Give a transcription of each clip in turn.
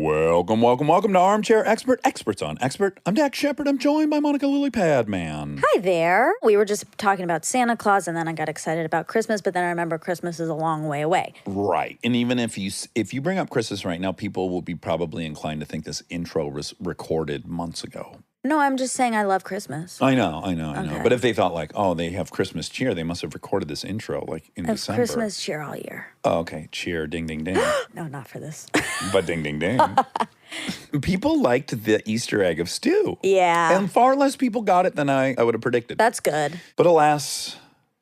Welcome to Armchair Expert, Experts on Expert. I'm Dax Shepard. I'm joined by Monica Lilypadman. Hi there. We were just talking about Santa Claus, and then I got excited about Christmas, but then I remember Christmas is a long way away. Right. And even if you bring up Christmas right now, people will be probably inclined to think this intro was recorded months ago. No, I'm just saying I love Christmas. I know. But if they thought like, oh, they have Christmas cheer, they must have recorded this intro like in December. Christmas cheer all year. Oh, okay. Cheer, ding, ding, ding. No, not for this. But ding, ding, ding. People liked the Easter egg of stew. Yeah. And far less people got it than I would have predicted. That's good. But alas,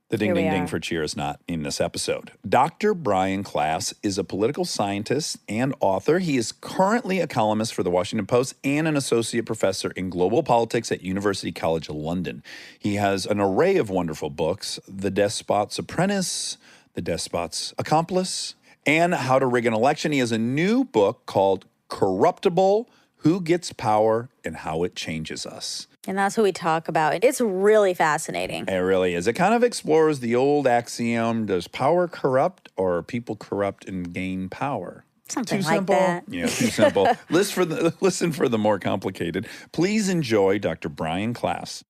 the ding, ding, ding are. for cheer is not in this episode. Dr. Brian Klaas is a political scientist and author. He is currently a columnist for the Washington Post and an associate professor in global politics at University College London. He has an array of wonderful books: The Despot's Apprentice, The Despot's Accomplice, and How to Rig an Election. He has a new book called Corruptible: Who Gets Power and How It Changes Us. And that's what we talk about. It's really fascinating. It really is. It kind of explores the old axiom, does power corrupt or are people corrupt and gain power? Something Too like simple? that. Yeah, too simple. Listen for the more complicated. Please enjoy Dr. Brian Klaas.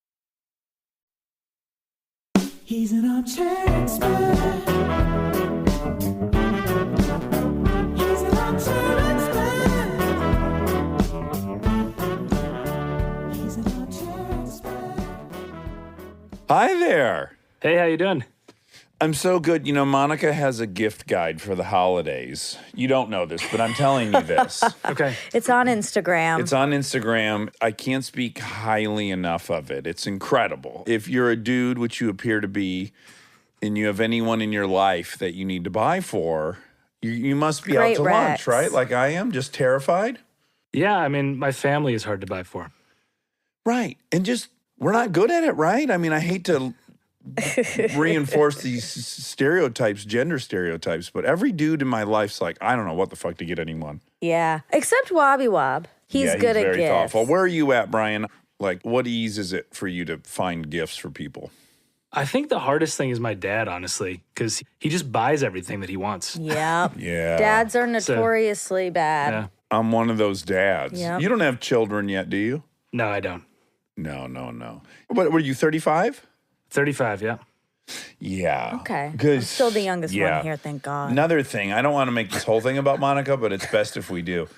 He's an armchair expert. He's an armchair expert. He's an armchair expert. Hi there. Hey, how you doing? I'm so good. You know, Monica has a gift guide for the holidays. You don't know this, but I'm telling you this. Okay. It's on Instagram. It's on Instagram. I can't speak highly enough of it. It's incredible. If you're a dude, which you appear to be, and you have anyone in your life that you need to buy for, you must be Great out to Rex. lunch, right? Like I am, just terrified. Yeah, I mean, my family is hard to buy for. Right. And just, we're not good at it, right? I mean, I hate to reinforce these stereotypes, gender stereotypes, but every dude in my life's like, I don't know what the fuck to get anyone. Yeah. Except Wobby Wob. He's good at very gifts. thoughtful. Where are you at, Brian? Like, what ease is it for you to find gifts for people? I think the hardest thing is my dad, honestly, because he just buys everything that he wants. Yep. Yeah. Dads are notoriously bad. Yeah. I'm one of those dads. Yep. You don't have children yet, do you? No, I don't. No. What were you, 35? 35, yeah. Yeah. Okay. I'm 'Cause- still the youngest yeah. one here, thank God. Another thing, I don't want to make this whole thing about Monica, but it's best if we do.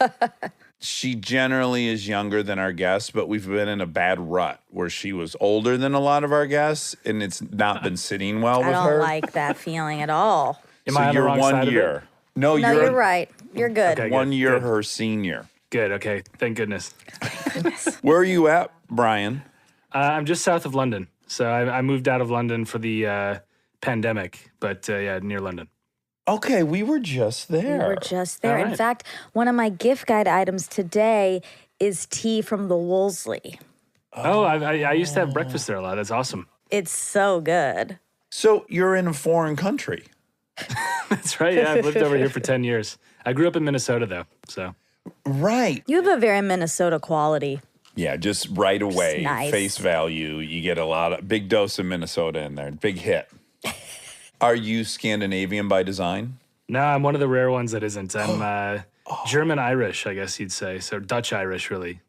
She generally is younger than our guests, but we've been in a bad rut where she was older than a lot of our guests, and it's not been sitting well I with don't her. like that feeling at all. Am So I on the you're wrong one side year. of it? No, No, you're you're right. You're good. Okay. one Good, year good. her senior. Good, okay. Thank goodness. Where are you at, Brian? I'm just south of London. So I moved out of London for the pandemic, but yeah, near London. Okay, we were just there. We were just there. All In right. fact, one of my gift guide items today is tea from the Wolseley. Oh, I used to have breakfast there a lot. That's awesome. It's so good. So you're in a foreign country. That's right. Yeah, I've lived over here for 10 years. I grew up in Minnesota, though, so. Right. You have a very Minnesota quality. Yeah, just right away, nice. face value, you get big dose of Minnesota in there, big hit. Are you Scandinavian by design? No, I'm one of the rare ones that isn't. I'm German-Irish, I guess you'd say. So Dutch-Irish, really.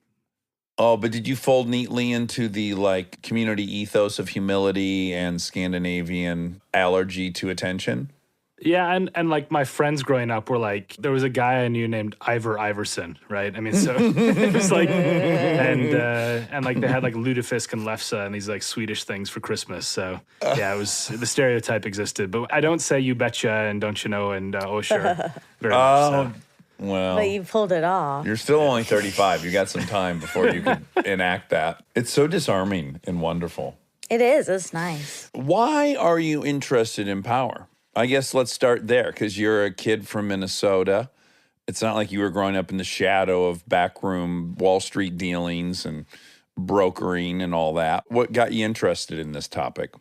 Oh, but did you fold neatly into the like community ethos of humility and Scandinavian allergy to attention? Yeah, and like my friends growing up were like, there was a guy I knew named Ivor Iverson, right? I mean, so it was like, and like they had like lutefisk and lefse and these like Swedish things for Christmas. So yeah, it was, the stereotype existed. But I don't say you betcha and don't you know and oh sure very much. So. Well, But you pulled it off. you're still only 35. You got some time before you could enact that. It's so disarming and wonderful. It is. It's nice. Why are you interested in power? I guess let's start there, because you're a kid from Minnesota. It's not like you were growing up in the shadow of backroom Wall Street dealings and brokering and all that. What got you interested in this topic?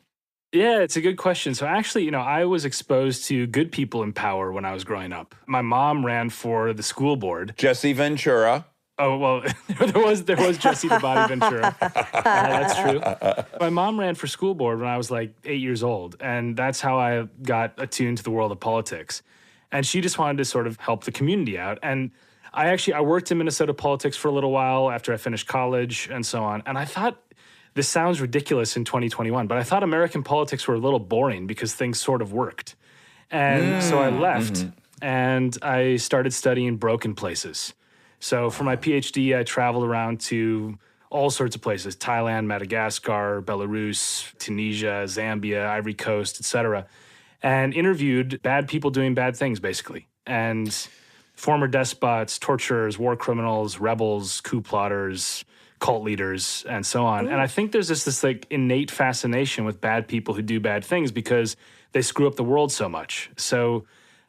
Yeah, it's a good question. So actually, I was exposed to good people in power when I was growing up. My mom ran for the school board. Jesse Ventura. Oh, well, there was Jesse the Body Ventura. That's true. My mom ran for school board when I was like 8 years old, and that's how I got attuned to the world of politics. And she just wanted to sort of help the community out. And I worked in Minnesota politics for a little while after I finished college and so on. And I thought, this sounds ridiculous in 2021, but I thought American politics were a little boring because things sort of worked. And so I left and I started studying broken places. So for my PhD, I traveled around to all sorts of places: Thailand, Madagascar, Belarus, Tunisia, Zambia, Ivory Coast, etc., and interviewed bad people doing bad things, basically. And former despots, torturers, war criminals, rebels, coup plotters, cult leaders, and so on. And I think there's this like innate fascination with bad people who do bad things because they screw up the world so much. So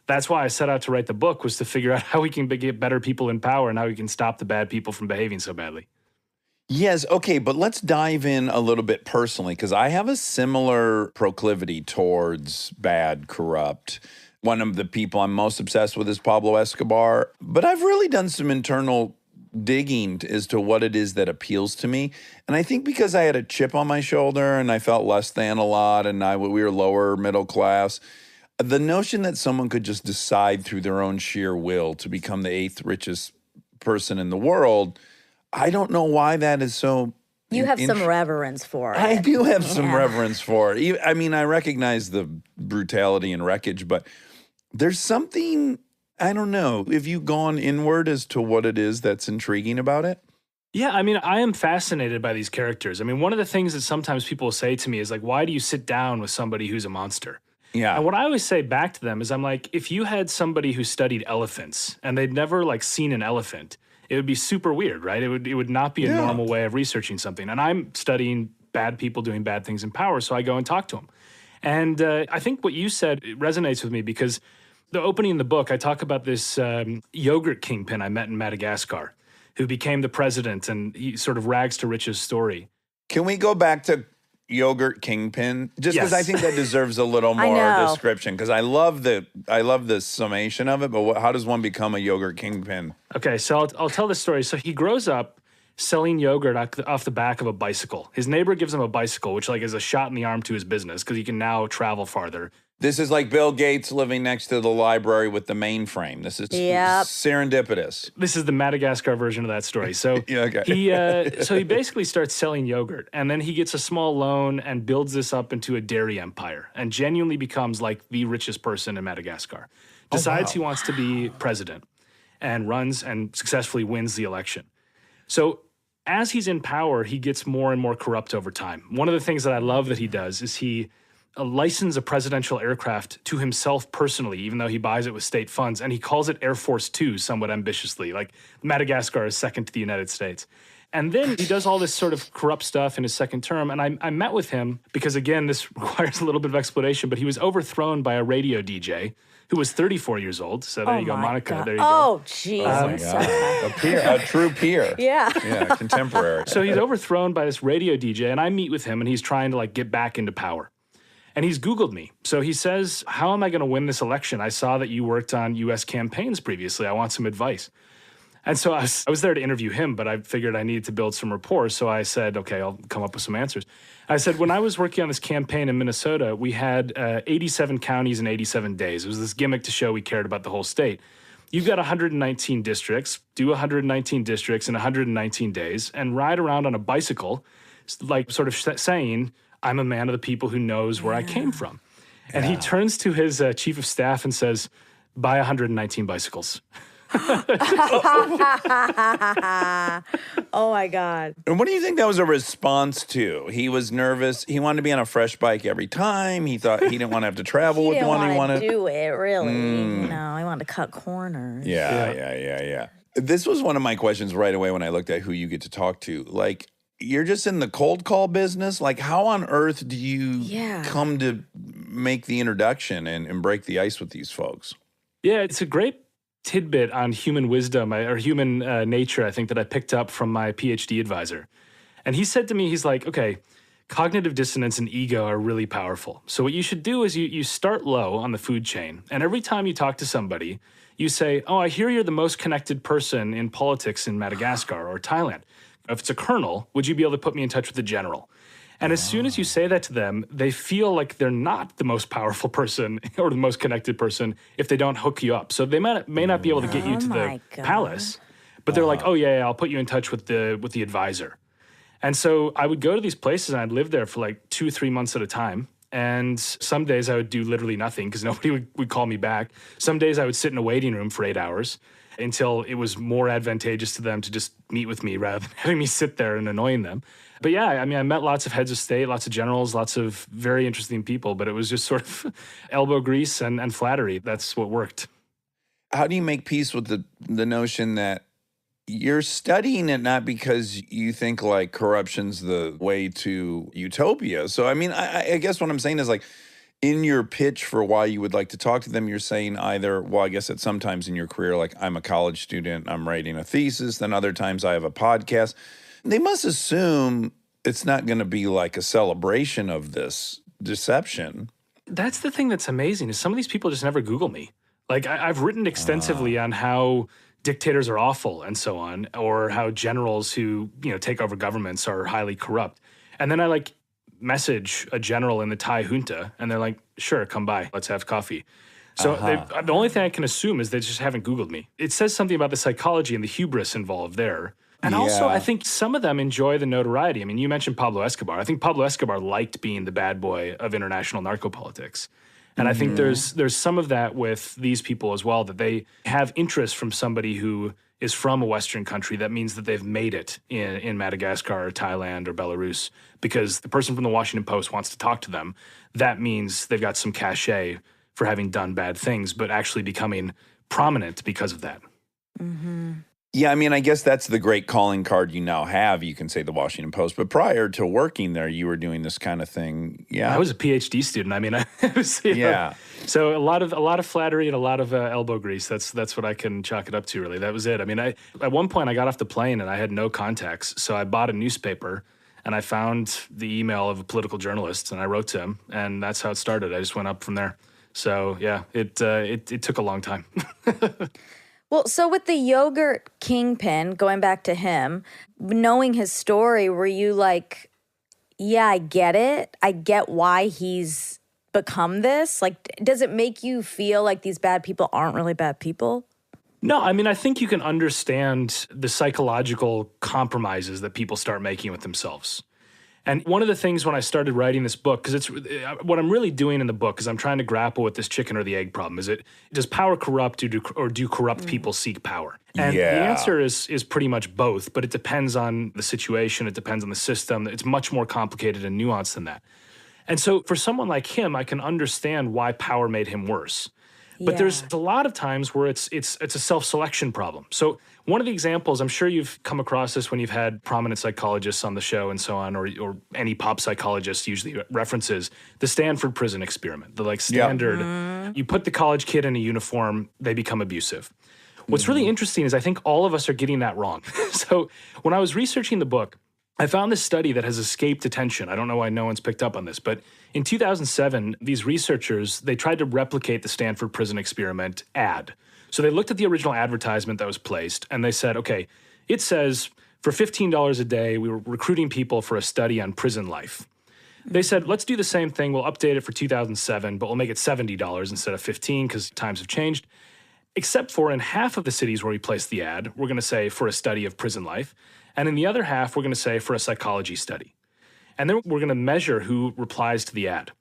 that's why I set out to write the book, was to figure out how we can get better people in power and how we can stop the bad people from behaving so badly. Yes, okay, but let's dive in a little bit personally, because I have a similar proclivity towards bad, corrupt. One of the people I'm most obsessed with is Pablo Escobar, but I've really done some internal digging as to what it is that appeals to me. And I think because I had a chip on my shoulder and I felt less than a lot and we were lower middle class, the notion that someone could just decide through their own sheer will to become the 8th richest person in the world, I don't know why that is so. You have some reverence for it. I do have some reverence for it. I mean, I recognize the brutality and wreckage, but there's something, I don't know. Have you gone inward as to what it is that's intriguing about it? Yeah, I mean, I am fascinated by these characters. I mean, one of the things that sometimes people say to me is like, why do you sit down with somebody who's a monster? Yeah. And what I always say back to them is, I'm like, if you had somebody who studied elephants and they'd never like seen an elephant, it would be super weird, right? It would not be a normal way of researching something. And I'm studying bad people doing bad things in power, so I go and talk to them. And I think what you said resonates with me because the opening in the book, I talk about this yogurt kingpin I met in Madagascar who became the president, and he sort of rags to riches story. Can we go back to Yogurt Kingpin? Just because Yes. I think that deserves a little more know. description, because I love the summation of it, but how does one become a Yogurt Kingpin? Okay, so I'll tell this story. So he grows up selling yogurt off the back of a bicycle. His neighbor gives him a bicycle, which like is a shot in the arm to his business because he can now travel farther. This is like Bill Gates living next to the library with the mainframe. This is Yep. serendipitous. This is the Madagascar version of that story. So Yeah, okay. he basically starts selling yogurt, and then he gets a small loan and builds this up into a dairy empire, and genuinely becomes like the richest person in Madagascar. Decides he wants to be president, and runs and successfully wins the election. So as he's in power, he gets more and more corrupt over time. One of the things that I love that he does is he license a presidential aircraft to himself personally, even though he buys it with state funds, and he calls it Air Force Two somewhat ambitiously, like Madagascar is second to the United States. And then he does all this sort of corrupt stuff in his second term, and I met with him because, again, this requires a little bit of explanation, but he was overthrown by a radio DJ who was 34 years old. So there you go, my Monica, God. there you go. Oh, Jesus. A true peer. Yeah. Yeah, contemporary. So he's overthrown by this radio DJ, and I meet with him, and he's trying to like get back into power. And he's Googled me. So he says, how am I going to win this election? I saw that you worked on U.S. campaigns previously. I want some advice. And so I was there to interview him, but I figured I needed to build some rapport. So I said, okay, I'll come up with some answers. I said, when I was working on this campaign in Minnesota, we had 87 counties in 87 days. It was this gimmick to show we cared about the whole state. You've got 119 districts, do 119 districts in 119 days, and ride around on a bicycle, like sort of saying, I'm a man of the people who knows where I came from. And he turns to his chief of staff and says, buy 119 bicycles. Oh, my God. And what do you think that was a response to? He was nervous. He wanted to be on a fresh bike every time. He thought he didn't want to have to travel He with didn't one. He want wanted to do it, really. You know, I wanted to cut corners. Yeah. This was one of my questions right away when I looked at who you get to talk to. Like, you're just in the cold call business. Like, how on earth do you come to make the introduction and break the ice with these folks? Yeah, it's a great tidbit on human wisdom or human nature, I think, that I picked up from my PhD advisor. And he said to me, he's like, okay, cognitive dissonance and ego are really powerful. So what you should do is you start low on the food chain. And every time you talk to somebody, you say, oh, I hear you're the most connected person in politics in Madagascar or Thailand. If it's a colonel, would you be able to put me in touch with the general? And as soon as you say that to them, they feel like they're not the most powerful person or the most connected person if they don't hook you up. So they may not be able to get you to the my God. palace, but they're like, oh yeah, I'll put you in touch with the advisor. And so I would go to these places and I'd live there for like 2-3 months at a time. And some days I would do literally nothing because nobody would call me back. Some days I would sit in a waiting room for 8 hours until it was more advantageous to them to just meet with me rather than having me sit there and annoying them. But yeah, I mean, I met lots of heads of state, lots of generals, lots of very interesting people, but it was just sort of elbow grease and flattery. That's what worked. How do you make peace with the notion that you're studying it not because you think like corruption's the way to utopia? So, I mean, I guess what I'm saying is like, in your pitch for why you would like to talk to them, you're saying either, well, I guess at sometimes in your career, like I'm a college student, I'm writing a thesis, then other times I have a podcast. They must assume it's not going to be like a celebration of this deception. That's the thing that's amazing is some of these people just never Google me. Like I've written extensively on how dictators are awful and so on, or how generals who, take over governments are highly corrupt. And then I like message a general in the Thai junta and they're like, sure, come by, let's have coffee. So the only thing I can assume is they just haven't Googled me. It says something about the psychology and the hubris involved there. And also, I think some of them enjoy the notoriety. I mean, you mentioned Pablo Escobar. I think Pablo Escobar liked being the bad boy of international narco-politics. And I think there's some of that with these people as well, that they have interest from somebody who is from a Western country. That means that they've made it in Madagascar or Thailand or Belarus because the person from the Washington Post wants to talk to them. That means they've got some cachet for having done bad things, but actually becoming prominent because of that. Mm-hmm. Yeah, I mean, I guess that's the great calling card you now have. You can say the Washington Post, but prior to working there, you were doing this kind of thing. Yeah, I was a PhD student. I mean, I was, so a lot of flattery and a lot of elbow grease. That's what I can chalk it up to. Really, that was it. I mean, at one point I got off the plane and I had no contacts, so I bought a newspaper and I found the email of a political journalist and I wrote to him, and that's how it started. I just went up from there. So yeah, it took a long time. Well, so with the Yogurt Kingpin, going back to him, knowing his story, were you like, yeah, I get it. I get why he's become this. Like, does it make you feel like these bad people aren't really bad people? No, I mean, I think you can understand the psychological compromises that people start making with themselves. And one of the things when I started writing this book, because it's what I'm really doing in the book is I'm trying to grapple with this chicken or the egg problem. Does power corrupt or do corrupt people seek power? And the answer is pretty much both, but it depends on the situation. It depends on the system. It's much more complicated and nuanced than that. And so for someone like him, I can understand why power made him worse. But there's a lot of times where it's a self-selection problem. So one of the examples, I'm sure you've come across this when you've had prominent psychologists on the show and so on, or any pop psychologist usually references the Stanford prison experiment, the like standard, you put the college kid in a uniform, they become abusive. What's really interesting is I think all of us are getting that wrong. So when I was researching the book, I found this study that has escaped attention. I don't know why no one's picked up on this, but in 2007, these researchers, they tried to replicate the Stanford prison experiment ad. So they looked at the original advertisement that was placed, and they said, okay, it says for $15 a day, we were recruiting people for a study on prison life. They said, let's do the same thing. We'll update it for 2007, but we'll make it $70 instead of $15 because times have changed. Except for in half of the cities where we placed the ad, we're going to say for a study of prison life. And in the other half, we're going to say for a psychology study. And then we're going to measure who replies to the ad.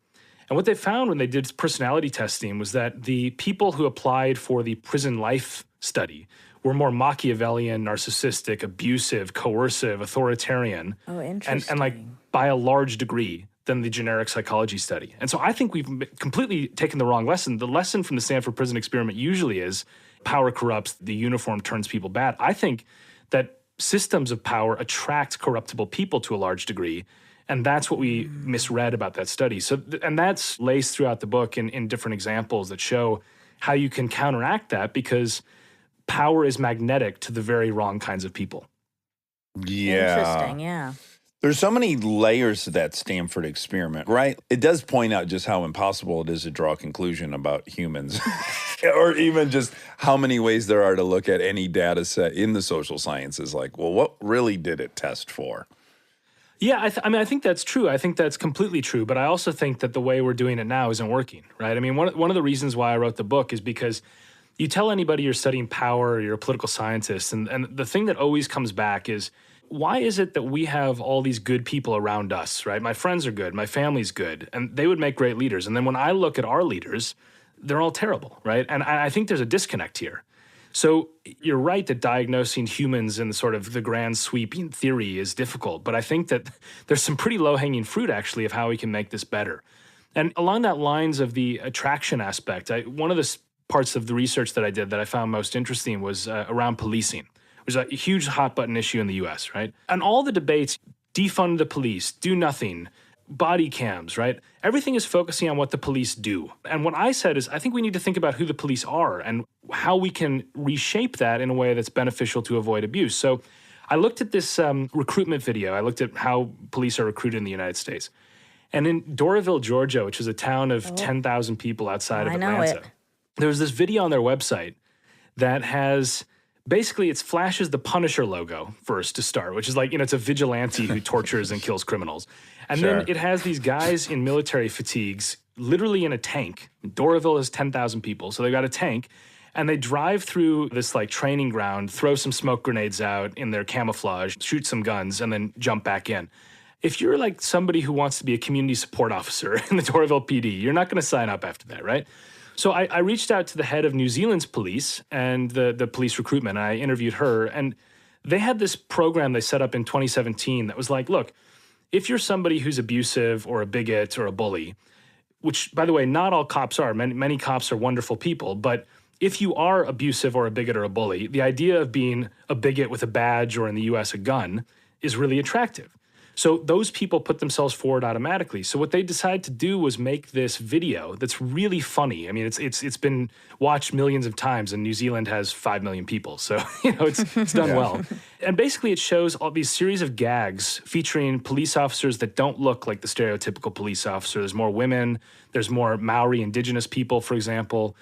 And what they found when they did personality testing was that the people who applied for the prison life study were more Machiavellian, narcissistic, abusive, coercive, authoritarian. Oh, interesting. And like by a large degree than the generic psychology study. And so I think we've completely taken the wrong lesson. The lesson from the Stanford prison experiment usually is power corrupts, the uniform turns people bad. I think that systems of power attract corruptible people to a large degree. And that's what we misread about that study. So, and that's laced throughout the book in different examples that show how you can counteract that because power is magnetic to the very wrong kinds of people. Yeah. Interesting, yeah. There's so many layers to that Stanford experiment, right? It does point out just how impossible it is to draw a conclusion about humans or even just how many ways there are to look at any data set in the social sciences. Like, well, what really did it test for? Yeah, I mean, I think that's true. I think that's completely true. But I also think that the way we're doing it now isn't working, right? I mean, one of the reasons why I wrote the book is because you tell anybody you're studying power or you're a political scientist, and the thing that always comes back is, why is it that we have all these good people around us, right? My friends are good, my family's good, and they would make great leaders. And then when I look at our leaders, they're all terrible, right? And I think there's a disconnect here. So you're right that diagnosing humans in sort of the grand sweeping theory is difficult, but I think that there's some pretty low-hanging fruit actually of how we can make this better. And along that lines of the attraction aspect, one of the parts of the research that I did that I found most interesting was around policing, which is a huge hot button issue in the US, right? And all the debates, defund the police, do nothing, body cams, right? Everything is focusing on what the police do. And what I said is, I think we need to think about who the police are and how we can reshape that in a way that's beneficial to avoid abuse. So I looked at this recruitment video. I looked at how police are recruited in the United States. And in Doraville, Georgia, which is a town of 10,000 people outside of Atlanta, there was this video on their website that has basically, it flashes the Punisher logo first to start, which is like, it's a vigilante who tortures and kills criminals. And then it has these guys in military fatigues, literally in a tank. Doraville has 10,000 people, so they got a tank. And they drive through this like training ground, throw some smoke grenades out in their camouflage, shoot some guns, and then jump back in. If you're like somebody who wants to be a community support officer in the Doraville PD, you're not going to sign up after that, right? So I reached out to the head of New Zealand's police and the police recruitment, and I interviewed her. And they had this program they set up in 2017 that was like, look, if you're somebody who's abusive or a bigot or a bully, which, by the way, not all cops are. Many cops are wonderful people. But if you are abusive or a bigot or a bully, the idea of being a bigot with a badge or in the U.S. a gun is really attractive. So those people put themselves forward automatically. So what they decided to do was make this video that's really funny. I mean, it's been watched millions of times, and New Zealand has 5 million people. So, it's done well. And basically it shows all these series of gags featuring police officers that don't look like the stereotypical police officer. There's more women. There's more Maori indigenous people, for example.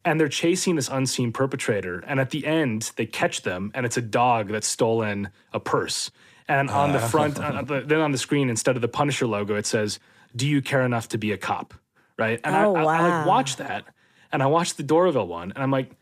And they're chasing this unseen perpetrator. And at the end, they catch them, and it's a dog that's stolen a purse. And on the front, then on the screen, instead of the Punisher logo, it says, "Do you care enough to be a cop?" Right? And I like watched that, and I watched the Doraville one, and I'm like,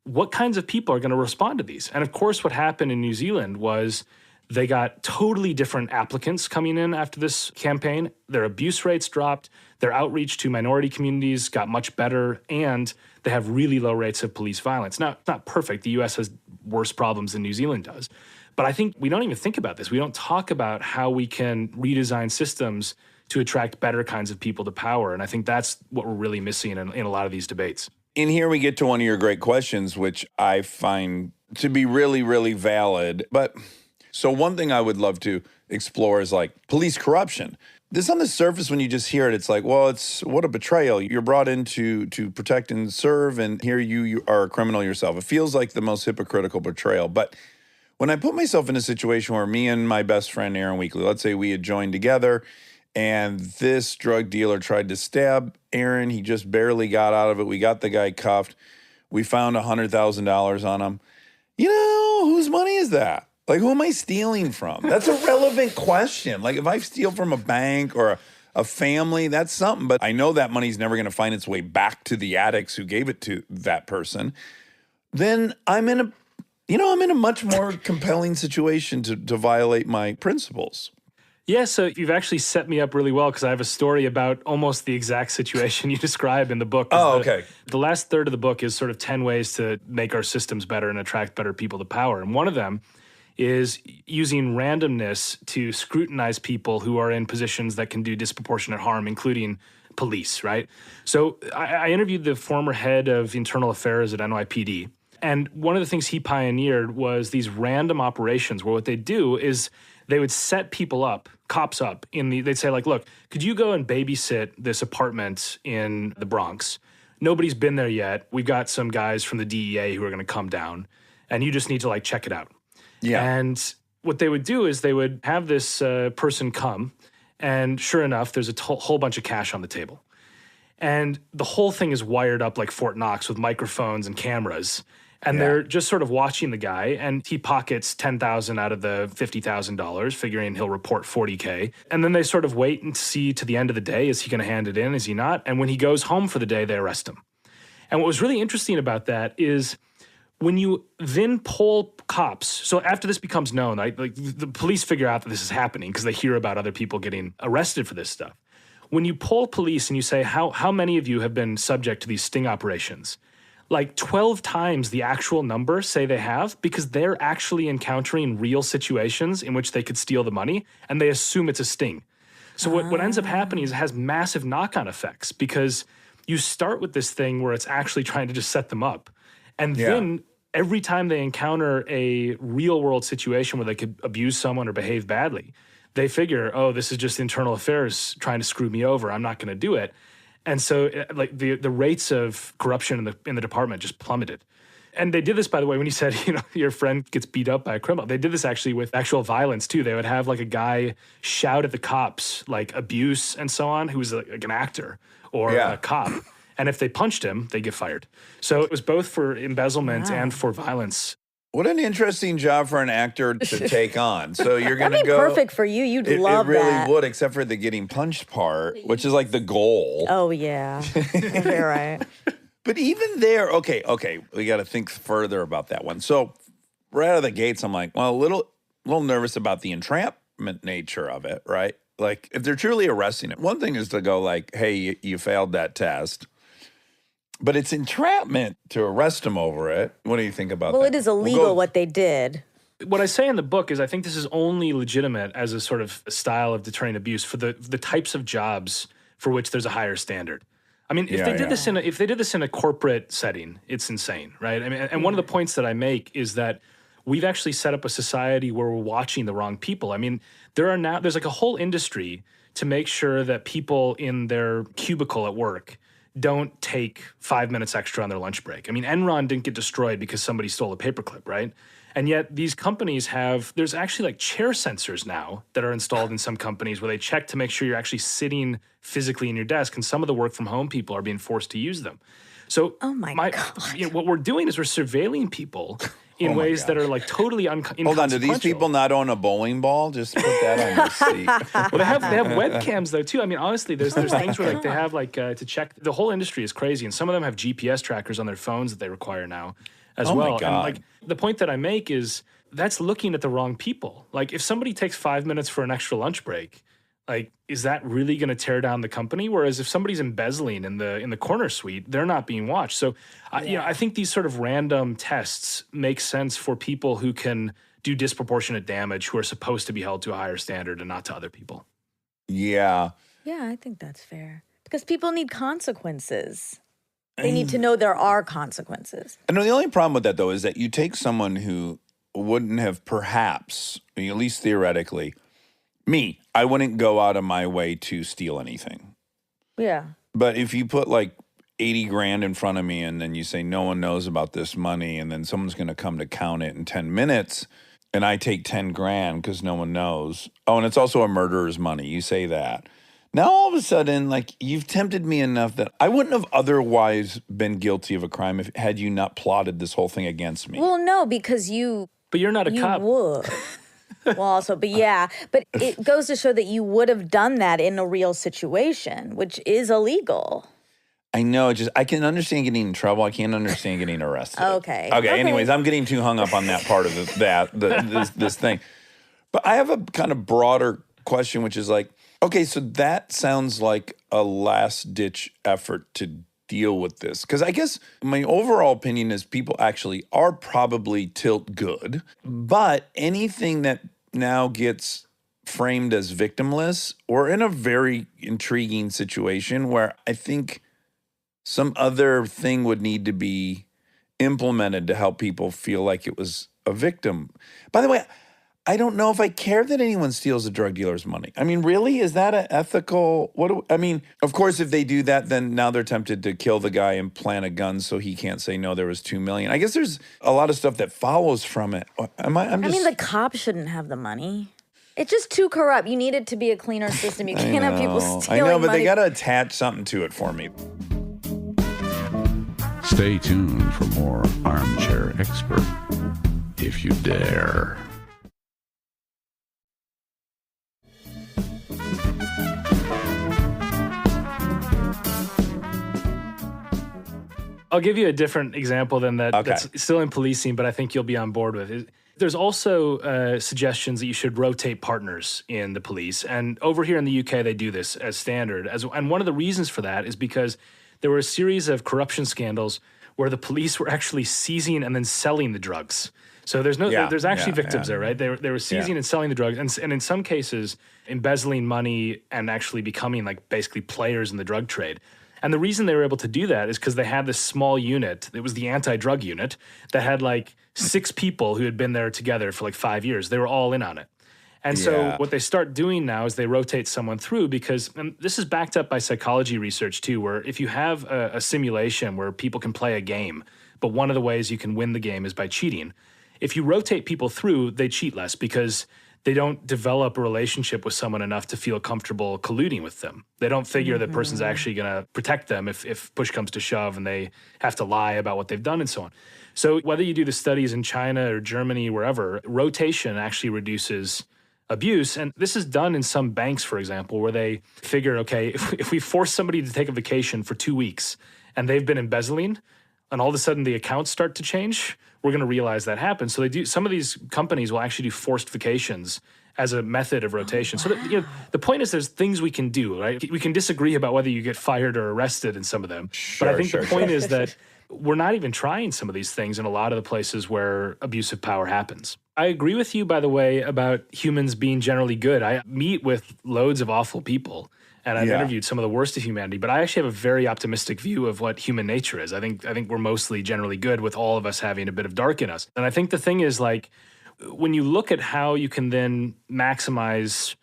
what kinds of people are going to respond to these? And of course, what happened in New Zealand was they got totally different applicants coming in after this campaign. Their abuse rates dropped. Their outreach to minority communities got much better, and they have really low rates of police violence. Now, it's not perfect. The U.S. has worse problems than New Zealand does. But I think we don't even think about this. We don't talk about how we can redesign systems to attract better kinds of people to power. And I think that's what we're really missing in a lot of these debates. In here, we get to one of your great questions, which I find to be really, really valid. But so one thing I would love to explore is like police corruption. This on the surface, when you just hear it, it's like, well, it's what a betrayal. You're brought in to protect and serve, and here you are a criminal yourself. It feels like the most hypocritical betrayal. But when I put myself in a situation where me and my best friend, Aaron Weekly, let's say we had joined together and this drug dealer tried to stab Aaron. He just barely got out of it. We got the guy cuffed. We found $100,000 on him. Whose money is that? Like, who am I stealing from? That's a relevant question. Like, if I steal from a bank or a family, that's something. But I know that money's never going to find its way back to the addicts who gave it to that person. Then I'm in a much more compelling situation to violate my principles. Yeah, so you've actually set me up really well because I have a story about almost the exact situation you describe in the book. Oh, okay. The last third of the book is sort of 10 ways to make our systems better and attract better people to power. And one of them is using randomness to scrutinize people who are in positions that can do disproportionate harm, including police, right? So I interviewed the former head of internal affairs at NYPD. And one of the things he pioneered was these random operations where what they do is they would set people up, cops up, they'd say like, look, could you go and babysit this apartment in the Bronx? Nobody's been there yet. We've got some guys from the DEA who are going to come down, and you just need to like check it out. Yeah. And what they would do is they would have this person come, and sure enough, there's a whole bunch of cash on the table. And the whole thing is wired up like Fort Knox with microphones and cameras. And they're just sort of watching the guy, and he pockets $10,000 out of the $50,000, figuring he'll report $40K. And then they sort of wait and see to the end of the day, is he going to hand it in? Is he not? And when he goes home for the day, they arrest him. And what was really interesting about that is when you then poll cops, so after this becomes known, like the police figure out that this is happening because they hear about other people getting arrested for this stuff. When you poll police and you say, how many of you have been subject to these sting operations? Like 12 times the actual number say they have, because they're actually encountering real situations in which they could steal the money, and they assume it's a sting. So what ends up happening is it has massive knock-on effects, because you start with this thing where it's actually trying to just set them up. And then every time they encounter a real-world situation where they could abuse someone or behave badly, they figure, oh, this is just internal affairs trying to screw me over. I'm not going to do it. And so like the rates of corruption in the department just plummeted. And they did this, by the way, when you said, your friend gets beat up by a criminal. They did this actually with actual violence too. They would have like a guy shout at the cops, like abuse and so on, who was like an actor or a cop. And if they punched him, they get fired. So it was both for embezzlement and for violence. What an interesting job for an actor to take on. So you're going to That'd be go. perfect for you. You'd love it really that. would, except for the getting punched part, which is like the goal. Oh, yeah. You're right. But even there, okay, we got to think further about that one. So right out of the gates, I'm like, well, a little nervous about the entrapment nature of it, right? Like if they're truly arresting it, one thing is to go like, hey, you failed that test. But it's entrapment to arrest them over it. What do you think about that? Well, it is illegal what they did. What I say in the book is I think this is only legitimate as a sort of style of deterring abuse for the types of jobs for which there's a higher standard. I mean, if they did this in a corporate setting, it's insane, right? I mean, and one of the points that I make is that we've actually set up a society where we're watching the wrong people. I mean, there's like a whole industry to make sure that people in their cubicle at work don't take 5 minutes extra on their lunch break. I mean, Enron didn't get destroyed because somebody stole a paperclip, right? And yet these companies there's actually like chair sensors now that are installed in some companies where they check to make sure you're actually sitting physically in your desk, and some of the work from home people are being forced to use them. So Oh my God. what we're doing is we're surveilling people in ways that are like totally Hold on, do these people not own a bowling ball? Just put that on your seat. Well, they have webcams though too. I mean, honestly, there's things where like they have like to check. The whole industry is crazy, and some of them have GPS trackers on their phones that they require now, as well. My God. And like the point that I make is that's looking at the wrong people. Like if somebody takes 5 minutes for an extra lunch break, like is that really going to tear down the company? Whereas if somebody's embezzling in the corner suite, they're not being watched. So I think these sort of random tests make sense for people who can do disproportionate damage, who are supposed to be held to a higher standard and not to other people. Yeah. Yeah, I think that's fair. Because people need consequences. They need to know there are consequences. I know the only problem with that, though, is that you take someone who wouldn't have perhaps, at least theoretically, I wouldn't go out of my way to steal anything. Yeah. But if you put like 80 grand in front of me and then you say no one knows about this money and then someone's going to come to count it in 10 minutes and I take 10 grand because no one knows. Oh, and it's also a murderer's money. You say that. Now all of a sudden, like you've tempted me enough that I wouldn't have otherwise been guilty of a crime had you not plotted this whole thing against me. Well, no, because But you're not a cop. would. Well, also, but it goes to show that you would have done that in a real situation, which is illegal. I know. I can understand getting in trouble. I can't understand getting arrested. Okay. Anyways, I'm getting too hung up on that part of this thing. But I have a kind of broader question, which is like, okay, so that sounds like a last-ditch effort to deal with this. Because I guess my overall opinion is people actually are probably tilt good, but anything that now gets framed as victimless or in a very intriguing situation where I think some other thing would need to be implemented to help people feel like it was a victim. By the way, I don't know if I care that anyone steals a drug dealer's money. I mean, really? Is that an ethical? Of course, if they do that, then now they're tempted to kill the guy and plant a gun so he can't say, no, there was $2 million. I guess there's a lot of stuff that follows from it. I mean, the cops shouldn't have the money. It's just too corrupt. You need it to be a cleaner system. You can't have people stealing money. I know, but they got to attach something to it for me. Stay tuned for more Armchair Expert, if you dare. I'll give you a different example than that. Okay. That's still in policing, but I think you'll be on board with it. There's also suggestions that you should rotate partners in the police. And over here in the UK, they do this as standard. And one of the reasons for that is because there were a series of corruption scandals where the police were actually seizing and then selling the drugs. So there's actually victims there, right? They were seizing and selling the drugs, and in some cases embezzling money and actually becoming like basically players in the drug trade. And the reason they were able to do that is because they had this small unit. It was the anti-drug unit that had like 6 people who had been there together for like 5 years. They were all in on it. And so what they start doing now is they rotate someone through because, and this is backed up by psychology research too, where if you have a simulation where people can play a game, but one of the ways you can win the game is by cheating. If you rotate people through, they cheat less because they don't develop a relationship with someone enough to feel comfortable colluding with them. They don't figure that person's actually going to protect them if push comes to shove and they have to lie about what they've done and so on. So whether you do the studies in China or Germany, wherever, rotation actually reduces abuse. And this is done in some banks, for example, where they figure, okay, if we force somebody to take a vacation for 2 weeks and they've been embezzling and all of a sudden the accounts start to change, we're going to realize that happens. So they do. Some of these companies will actually do forced vacations as a method of rotation. So that, the point is there's things we can do, right? We can disagree about whether you get fired or arrested in some of them. But I think the point is that we're not even trying some of these things in a lot of the places where abusive power happens. I agree with you, by the way, about humans being generally good. I meet with loads of awful people, and I've interviewed some of the worst of humanity, but I actually have a very optimistic view of what human nature is. I think we're mostly generally good, with all of us having a bit of dark in us. And I think the thing is, like, when you look at how you can then maximize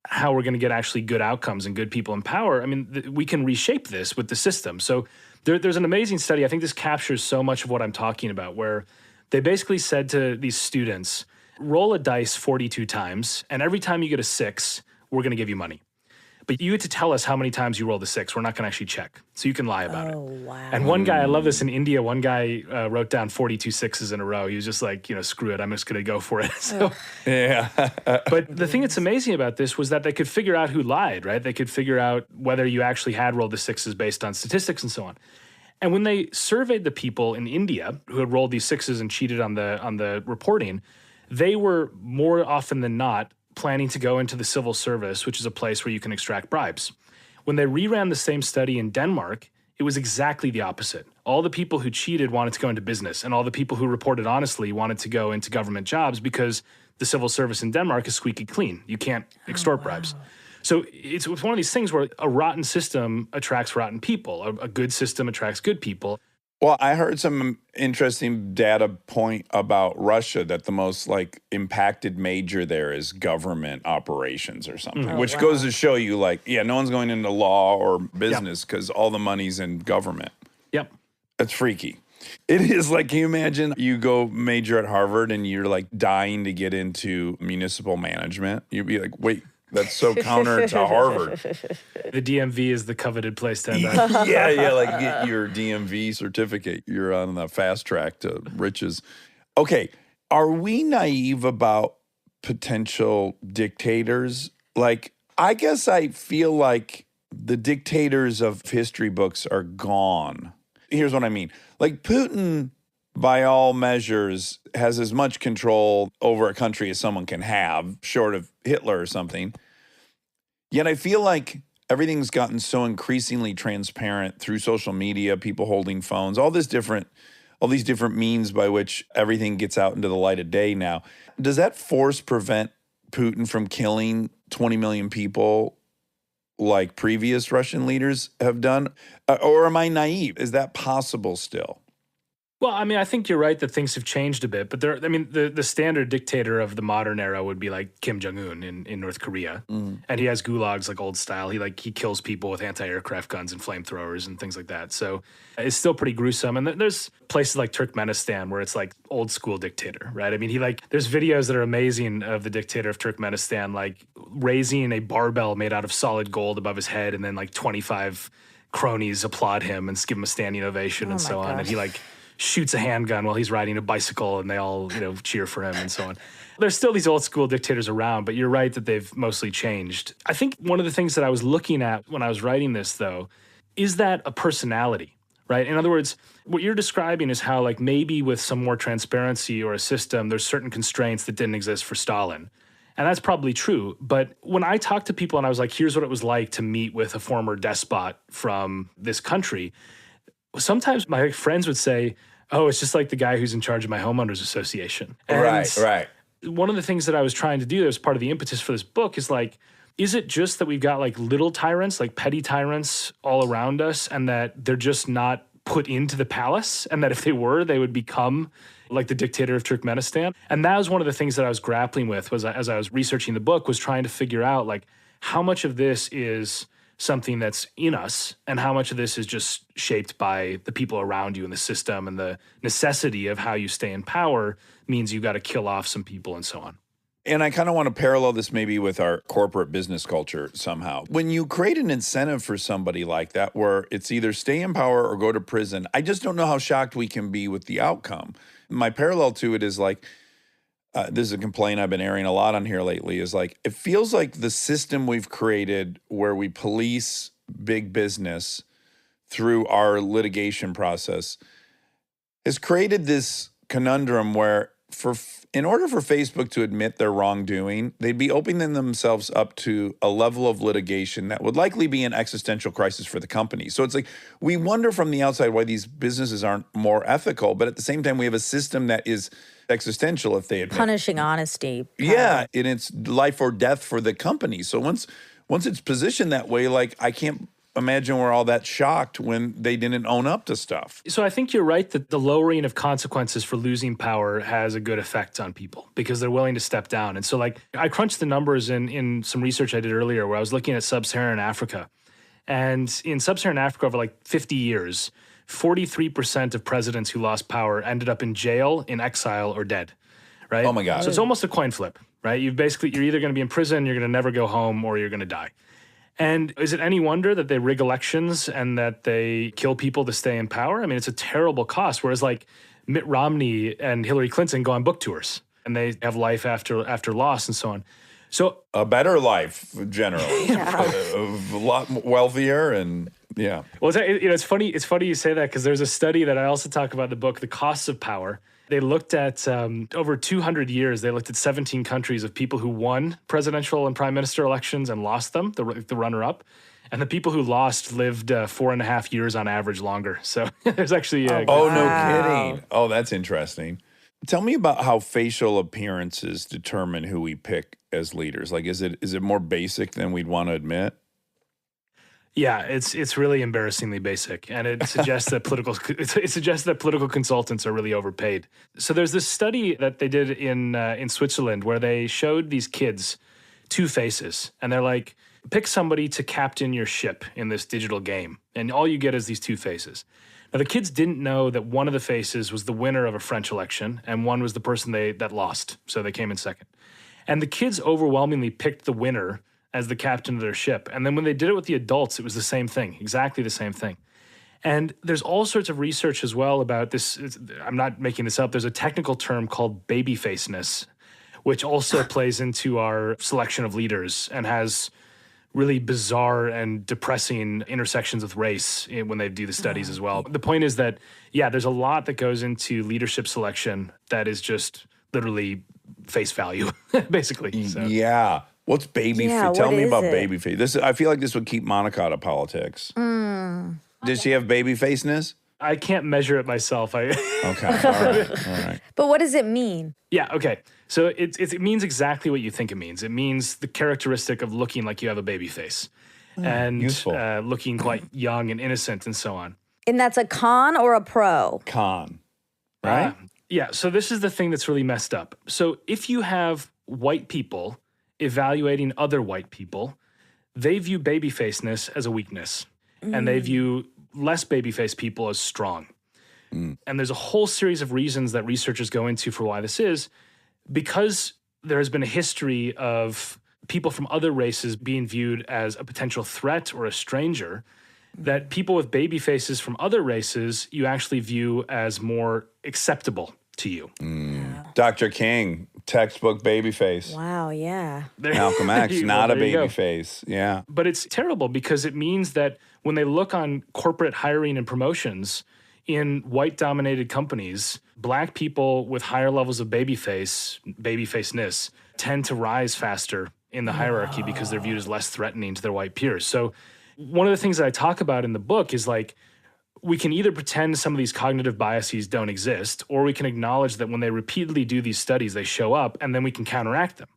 how we're going to get actually good outcomes and good people in power, I mean, we can reshape this with the system. So there's an amazing study. I think this captures so much of what I'm talking about, where they basically said to these students, roll a dice 42 times, and every time you get a 6, we're going to give you money. But you had to tell us how many times you rolled a 6. We're not going to actually check. So you can lie about it. Oh, wow. And one guy, I love this in India, one guy wrote down 42 6s in a row. He was just like, screw it, I'm just going to go for it. So, but the thing that's amazing about this was that they could figure out who lied, right? They could figure out whether you actually had rolled the 6s based on statistics and so on. And when they surveyed the people in India who had rolled these 6s and cheated on the reporting, they were more often than not planning to go into the civil service, which is a place where you can extract bribes. When they reran the same study in Denmark, it was exactly the opposite. All the people who cheated wanted to go into business, and all the people who reported honestly wanted to go into government jobs because the civil service in Denmark is squeaky clean. You can't extort bribes. So it's one of these things where a rotten system attracts rotten people. A good system attracts good people. Well, I heard some interesting data point about Russia that the most impacted major there is government operations or something, which goes to show you no one's going into law or business because all the money's in government. Yep. That's freaky. It is can you imagine you go major at Harvard and you're dying to get into municipal management? You'd be like, wait, that's so counter to Harvard. The DMV is the coveted place to end up. Get your DMV certificate. You're on the fast track to riches. Okay, are we naive about potential dictators? I guess I feel like the dictators of history books are gone. Here's what I mean. Putin, by all measures, has as much control over a country as someone can have, short of Hitler or something. Yet I feel like everything's gotten so increasingly transparent through social media, people holding phones, all these different means by which everything gets out into the light of day now. Does that force prevent Putin from killing 20 million people like previous Russian leaders have done? Or am I naive? Is that possible still? Well, I mean, I think you're right that things have changed a bit, but the standard dictator of the modern era would be like Kim Jong-un in North Korea. And he has gulags old style. He kills people with anti-aircraft guns and flamethrowers and things like that. So it's still pretty gruesome. And there's places like Turkmenistan where it's old school dictator, right? I mean, there's videos that are amazing of the dictator of Turkmenistan, raising a barbell made out of solid gold above his head and then 25 cronies applaud him and give him a standing ovation and my so on. And gosh. he like shoots a handgun while he's riding a bicycle and they all, cheer for him and so on. There's still these old school dictators around, but you're right that they've mostly changed. I think one of the things that I was looking at when I was writing this, though, is that a personality, right? In other words, what you're describing is how, like, maybe with some more transparency or a system, there's certain constraints that didn't exist for Stalin. And that's probably true. But when I talked to people and I was like, here's what it was like to meet with a former despot from this country, sometimes my friends would say, oh, it's just like the guy who's in charge of my homeowners association. And Right. one of the things that I was trying to do as part of the impetus for this book is like, is it just that we've got like little tyrants, like petty tyrants all around us, and that they're just not put into the palace, and that if they were, they would become like the dictator of Turkmenistan? And that was one of the things that I was grappling with was as I was researching the book, was trying to figure out like how much of this is something that's in us and how much of this is just shaped by the people around you in the system, and the necessity of how you stay in power means you've got to kill off some people and so on. And I kind of want to parallel this maybe with our corporate business culture somehow. When you create an incentive for somebody like that, where it's either stay in power or go to prison, I just don't know how shocked we can be with the outcome. My parallel to it is like, this is a complaint I've been airing a lot on here lately, is like, it feels like the system we've created where we police big business through our litigation process has created this conundrum where in order for Facebook to admit their wrongdoing, they'd be opening themselves up to a level of litigation that would likely be an existential crisis for the company. So it's like, we wonder from the outside why these businesses aren't more ethical, but at the same time, we have a system that is existential if they admit. Punishing honesty. Yeah, and it's life or death for the company. So once it's positioned that way, like, I can't imagine we're all that shocked when they didn't own up to stuff. So I think you're right that the lowering of consequences for losing power has a good effect on people because they're willing to step down. And so, like, I crunched the numbers in some research I did earlier where I was looking at sub-Saharan Africa. And in sub-Saharan Africa over like 50 years, 43% of presidents who lost power ended up in jail, in exile, or dead, right? Oh my God. So it's almost a coin flip, right? You're either going to be in prison, you're going to never go home, or you're going to die. And is it any wonder that they rig elections and that they kill people to stay in power? I mean, it's a terrible cost. Whereas like Mitt Romney and Hillary Clinton go on book tours and they have life after loss and so on. So A better life, generally. A lot wealthier and, yeah. well, it's funny. It's funny you say that because there's a study that I also talk about in the book, The Costs of Power. They looked at over 200 years. They looked at 17 countries of people who won presidential and prime minister elections and lost them, the runner-up. And the people who lost lived 4.5 years on average longer. So there's actually Oh, no kidding. Oh, that's interesting. Tell me about how facial appearances determine who we pick as leaders. Like, is it more basic than we'd want to admit? Yeah, it's really embarrassingly basic, and it suggests that political consultants are really overpaid. So there's this study that they did in Switzerland where they showed these kids two faces, and they're like, pick somebody to captain your ship in this digital game, and all you get is these two faces. Now the kids didn't know that one of the faces was the winner of a French election, and one was the person that lost, so they came in second. And the kids overwhelmingly picked the winner as the captain of their ship. And then when they did it with the adults, it was the same thing, exactly the same thing. And there's all sorts of research as well about this. I'm not making this up. There's a technical term called baby-faceness, which also plays into our selection of leaders and has really bizarre and depressing intersections with race when they do the studies as well. The point is that, yeah, there's a lot that goes into leadership selection that is just literally face value, basically. So. Yeah. What's baby Yeah, face? Tell what me is about it? baby face. I feel like this would keep Monica out of politics. Did she have baby faceness? I can't measure it myself. Okay. All right. But what does it mean? Yeah, okay. So it means exactly what you think it means. It means the characteristic of looking like you have a baby face and useful. looking quite young and innocent and so on. And that's a con or a pro? Con. Right? Yeah, so this is the thing that's really messed up. So if you have white people evaluating other white people, they view babyfaceness as a weakness, and they view less babyface people as strong. And there's a whole series of reasons that researchers go into for why this is, because there has been a history of people from other races being viewed as a potential threat or a stranger. that people with baby faces from other races you actually view as more acceptable to you. Dr. King, textbook baby face. Wow, yeah. Malcolm X, Well, not a there you go. baby face. Yeah. But it's terrible because it means that when they look on corporate hiring and promotions in white-dominated companies, black people with higher levels of baby-faceness tend to rise faster in the hierarchy because they're viewed as less threatening to their white peers. So one of the things that I talk about in the book is like, we can either pretend some of these cognitive biases don't exist, or we can acknowledge that when they repeatedly do these studies, they show up, and then we can counteract them.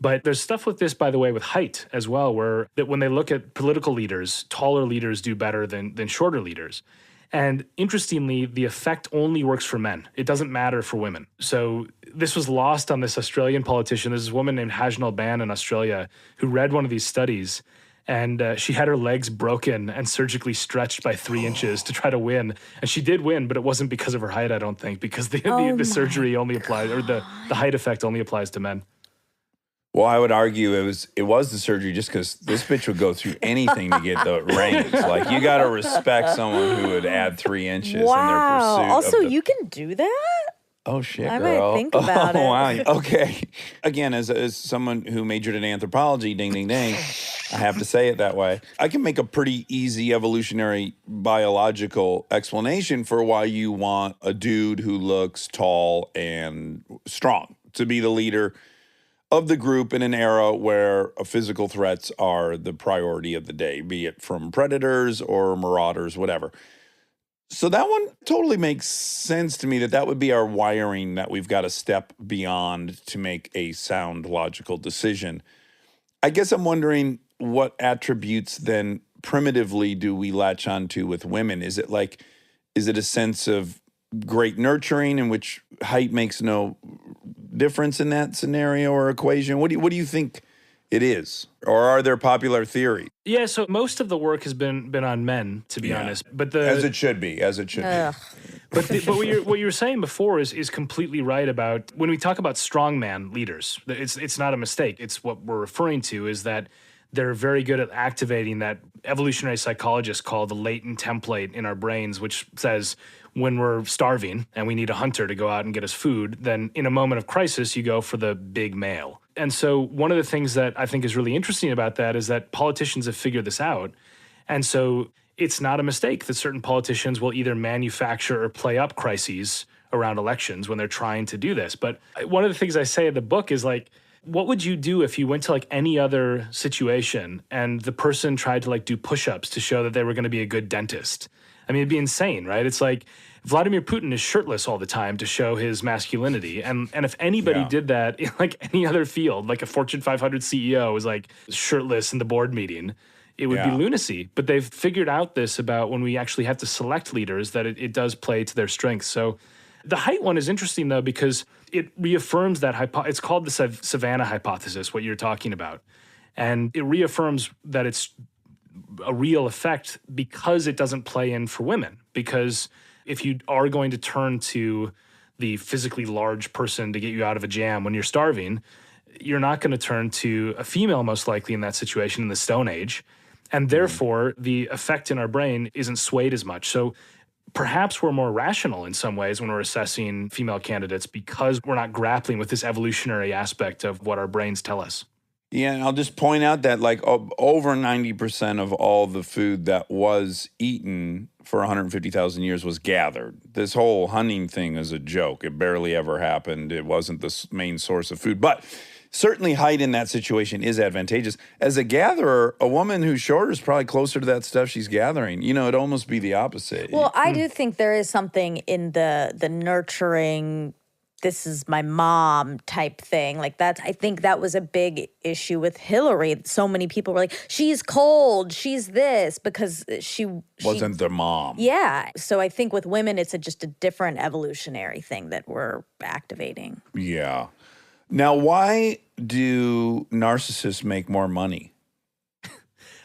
But there's stuff with this, by the way, with height as well, where that when they look at political leaders, taller leaders do better than shorter leaders. And interestingly, the effect only works for men. It doesn't matter for women. So this was lost on this Australian politician. There's this woman named Hajnal Ban in Australia who read one of these studies, and she had her legs broken and surgically stretched by 3 inches to try to win. And she did win, but it wasn't because of her height, I don't think, because the surgery only applies, or the height effect only applies to men. Well, I would argue it was the surgery just because this bitch would go through anything to get the range. Like, you got to respect someone who would add 3 inches in their Wow. pursuit. Also, of the, you can do that? oh shit, I girl. might think about oh, it. Wow. Okay. Again, as someone who majored in anthropology, ding, ding, ding, I have to say it that way. I can make a pretty easy evolutionary biological explanation for why you want a dude who looks tall and strong to be the leader of the group in an era where physical threats are the priority of the day, be it from predators or marauders, whatever. So that one totally makes sense to me that would be our wiring that we've got to step beyond to make a sound logical decision. I guess I'm wondering what attributes then primitively do we latch onto with women? Is it a sense of great nurturing in which height makes no difference in that scenario or equation? What do you think it is? Or are there popular theories? Yeah, so most of the work has been on men, to be honest. But As it should be. Ugh. But what you were saying before is completely right about when we talk about strongman leaders. It's not a mistake. It's what we're referring to is that they're very good at activating that evolutionary psychologists call the latent template in our brains, which says when we're starving and we need a hunter to go out and get us food, then in a moment of crisis, you go for the big male. And so one of the things that I think is really interesting about that is that politicians have figured this out. And so it's not a mistake that certain politicians will either manufacture or play up crises around elections when they're trying to do this. But one of the things I say in the book is like, what would you do if you went to like any other situation and the person tried to like do push-ups to show that they were going to be a good dentist? I mean, it'd be insane, right? It's like Vladimir Putin is shirtless all the time to show his masculinity. And if anybody did that in like any other field, like a Fortune 500 CEO was like shirtless in the board meeting, it would be lunacy. But they've figured out this about when we actually have to select leaders, that it does play to their strengths. So the height one is interesting, though, because it reaffirms that it's called the Savannah hypothesis, what you're talking about. And it reaffirms that it's a real effect because it doesn't play in for women. Because if you are going to turn to the physically large person to get you out of a jam when you're starving, you're not going to turn to a female, most likely, in that situation in the Stone Age. And therefore, the effect in our brain isn't swayed as much. So perhaps we're more rational in some ways when we're assessing female candidates because we're not grappling with this evolutionary aspect of what our brains tell us. Yeah, and I'll just point out that like over 90% of all the food that was eaten for 150,000 years was gathered. This whole hunting thing is a joke. It barely ever happened. It wasn't the main source of food. But certainly height in that situation is advantageous. As a gatherer, a woman who's shorter is probably closer to that stuff she's gathering. You know, it'd almost be the opposite. Well, I do think there is something in the nurturing, this is my mom type thing. Like that's, I think that was a big issue with Hillary. So many people were like, she's cold, she's this, because she wasn't their mom. Yeah. So I think with women, it's just a different evolutionary thing that we're activating. Yeah. Now, why do narcissists make more money?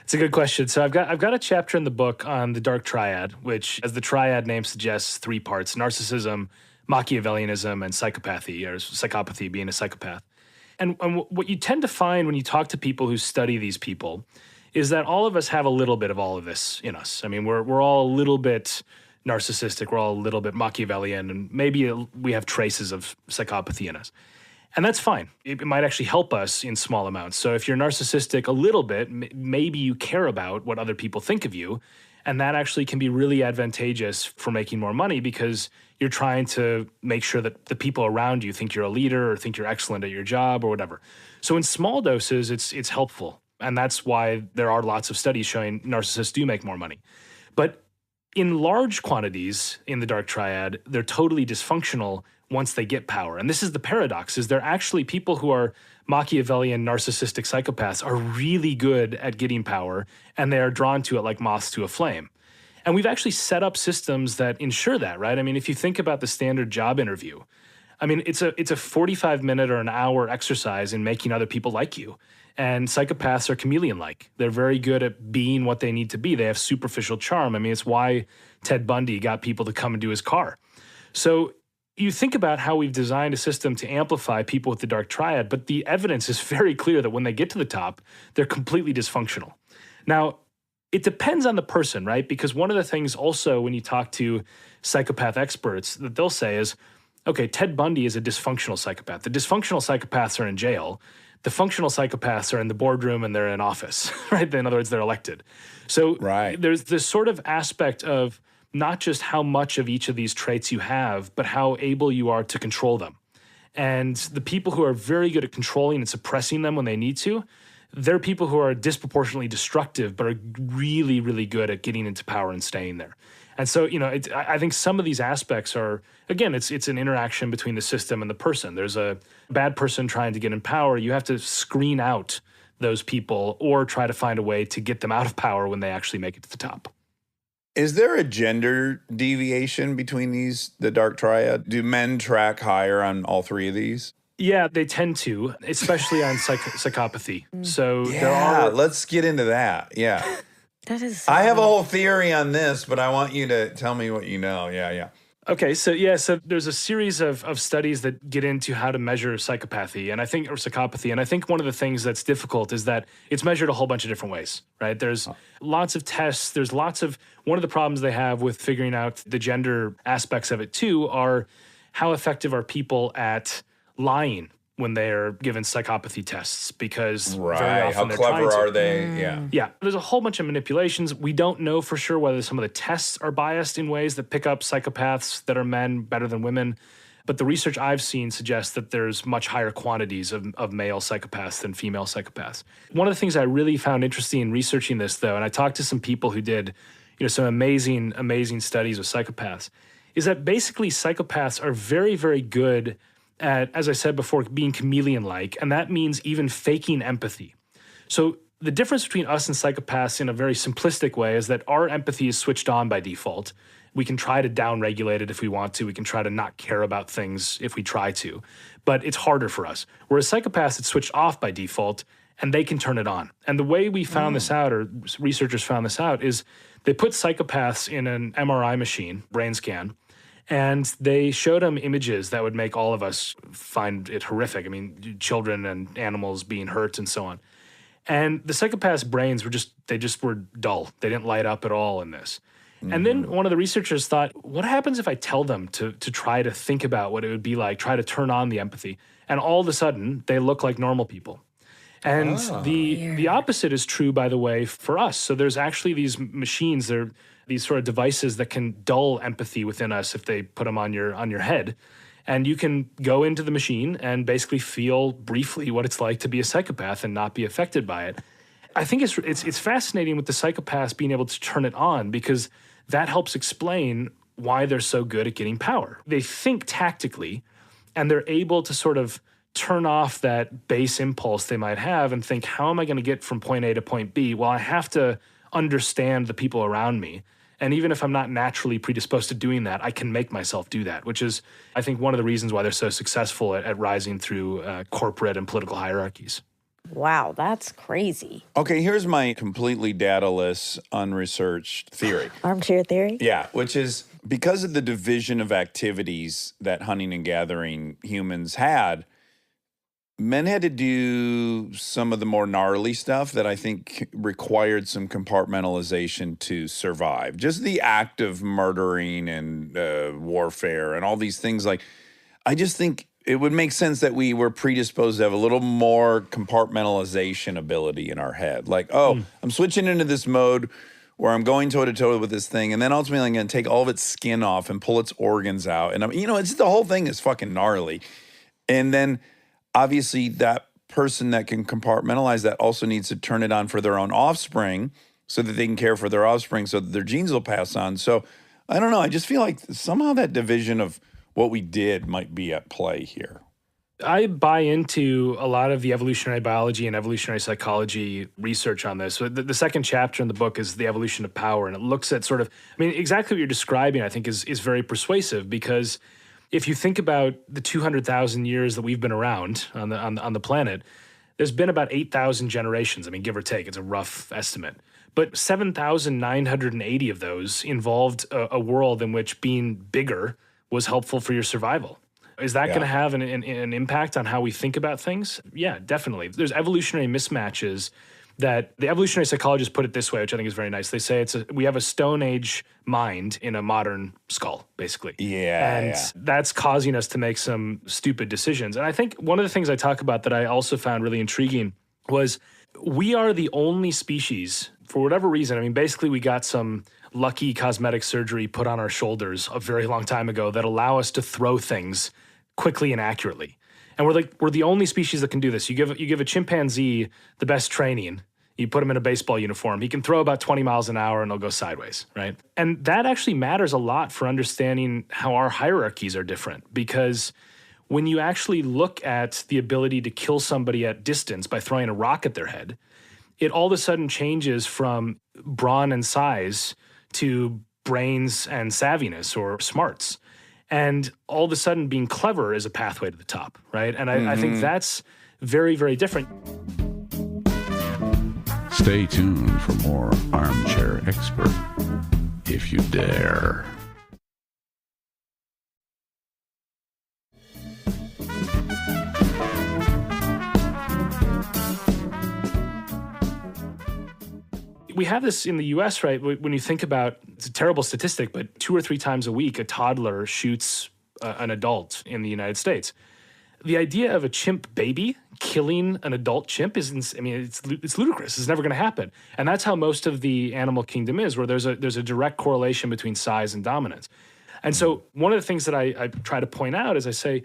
It's a good question. So I've got a chapter in the book on the dark triad, which, as the triad name suggests, 3 parts: narcissism, Machiavellianism, and psychopathy, or psychopathy, being a psychopath. And what you tend to find when you talk to people who study these people is that all of us have a little bit of all of this in us. I mean, we're all a little bit narcissistic, we're all a little bit Machiavellian, and maybe we have traces of psychopathy in us. And that's fine. It might actually help us in small amounts. So if you're narcissistic a little bit, maybe you care about what other people think of you. And that actually can be really advantageous for making more money because you're trying to make sure that the people around you think you're a leader or think you're excellent at your job or whatever. So in small doses, it's helpful. And that's why there are lots of studies showing narcissists do make more money. But in large quantities in the dark triad, they're totally dysfunctional once they get power. And this is the paradox, is they're actually people who are Machiavellian, narcissistic psychopaths are really good at getting power, and they are drawn to it like moths to a flame. And we've actually set up systems that ensure that, right? I mean, if you think about the standard job interview, I mean, it's a 45-minute or an hour exercise in making other people like you. And psychopaths are chameleon-like. They're very good at being what they need to be. They have superficial charm. I mean, it's why Ted Bundy got people to come into his car. So you think about how we've designed a system to amplify people with the dark triad, but the evidence is very clear that when they get to the top, they're completely dysfunctional. Now, it depends on the person, right? Because one of the things also when you talk to psychopath experts that they'll say is, okay, Ted Bundy is a dysfunctional psychopath. The dysfunctional psychopaths are in jail. The functional psychopaths are in the boardroom and they're in office, right? In other words, they're elected. So there's this sort of aspect of not just how much of each of these traits you have, but how able you are to control them. And the people who are very good at controlling and suppressing them when they need to, they're people who are disproportionately destructive, but are really, really good at getting into power and staying there. And so, I think some of these aspects are, again, it's an interaction between the system and the person. There's a bad person trying to get in power. You have to screen out those people or try to find a way to get them out of power when they actually make it to the top. Is there a gender deviation between the dark triad? Do men track higher on all three of these? Yeah, they tend to, especially on psychopathy. So let's get into that. Yeah. That is. I have a whole theory on this, but I want you to tell me what you know. Yeah. Okay, so there's a series of studies that get into how to measure psychopathy, or psychopathy, and I think one of the things that's difficult is that it's measured a whole bunch of different ways, right? There's lots of tests, one of the problems they have with figuring out the gender aspects of it too are how effective are people at lying when they're given psychopathy tests, because very often how clever are they? Yeah, there's a whole bunch of manipulations. We don't know for sure whether some of the tests are biased in ways that pick up psychopaths that are men better than women. But the research I've seen suggests that there's much higher quantities of male psychopaths than female psychopaths. One of the things I really found interesting in researching this, though, and I talked to some people who did some amazing, amazing studies with psychopaths, is that basically psychopaths are very, very good at, as I said before, being chameleon-like, and that means even faking empathy. So the difference between us and psychopaths in a very simplistic way is that our empathy is switched on by default. We can try to down-regulate it if we want to. We can try to not care about things if we try to, but it's harder for us. Whereas psychopaths, it's switched off by default, and they can turn it on. And the way we found this out, or researchers found this out, is they put psychopaths in an MRI machine, brain scan, and they showed them images that would make all of us find it horrific. I mean, children and animals being hurt and so on. And the psychopaths' brains were dull. They didn't light up at all in this. Mm-hmm. And then one of the researchers thought, what happens if I tell them to try to think about what it would be like, try to turn on the empathy? And all of a sudden, they look like normal people. And the opposite is true, by the way, for us. So there's actually these machines, they're these sort of devices that can dull empathy within us if they put them on your head. And you can go into the machine and basically feel briefly what it's like to be a psychopath and not be affected by it. I think it's fascinating with the psychopaths being able to turn it on, because that helps explain why they're so good at getting power. They think tactically, and they're able to sort of turn off that base impulse they might have and think, how am I going to get from point A to point B? Well, I have to understand the people around me. And even if I'm not naturally predisposed to doing that, I can make myself do that, which is, I think, one of the reasons why they're so successful at rising through corporate and political hierarchies. Wow, that's crazy. Okay, here's my completely dataless, unresearched theory. Armchair theory? Yeah, which is because of the division of activities that hunting and gathering humans had, men had to do some of the more gnarly stuff that I think required some compartmentalization to survive. Just the act of murdering and warfare and all these things. Like, I just think it would make sense that we were predisposed to have a little more compartmentalization ability in our head. Like, oh, I'm switching into this mode where I'm going toe to toe with this thing, and then ultimately I'm going to take all of its skin off and pull its organs out. And it's the whole thing is fucking gnarly. And then obviously that person that can compartmentalize that also needs to turn it on for their own offspring so that they can care for their offspring so that their genes will pass on. So I don't know. I just feel like somehow that division of what we did might be at play here. I buy into a lot of the evolutionary biology and evolutionary psychology research on this. So the second chapter in the book is the evolution of power, and it looks at sort of, exactly what you're describing, I think is very persuasive, because if you think about the 200,000 years that we've been around on the planet, there's been about 8,000 generations. Give or take, it's a rough estimate. But 7,980 of those involved a world in which being bigger was helpful for your survival. Is that going to have an impact on how we think about things? Yeah, definitely. There's evolutionary mismatches that the evolutionary psychologists put it this way, which I think is very nice. They say we have a Stone Age mind in a modern skull, basically. And that's causing us to make some stupid decisions. And I think one of the things I talk about that I also found really intriguing was we are the only species, for whatever reason, basically we got some lucky cosmetic surgery put on our shoulders a very long time ago that allow us to throw things quickly and accurately. And we're the only species that can do this. You give a chimpanzee the best training, you put him in a baseball uniform, he can throw about 20 miles an hour and he'll go sideways, right? And that actually matters a lot for understanding how our hierarchies are different, because when you actually look at the ability to kill somebody at distance by throwing a rock at their head, it all of a sudden changes from brawn and size to brains and savviness or smarts. And all of a sudden being clever is a pathway to the top, right? And I think that's very, very different. Stay tuned for more Armchair Expert, if you dare. We have this in the US, right? When you think about, it's a terrible statistic, but 2 or 3 times a week, a toddler shoots an adult in the United States. The idea of a chimp baby killing an adult chimp is, it's ludicrous. It's never going to happen. And that's how most of the animal kingdom is, where there's a direct correlation between size and dominance. And so one of the things that I try to point out is I say,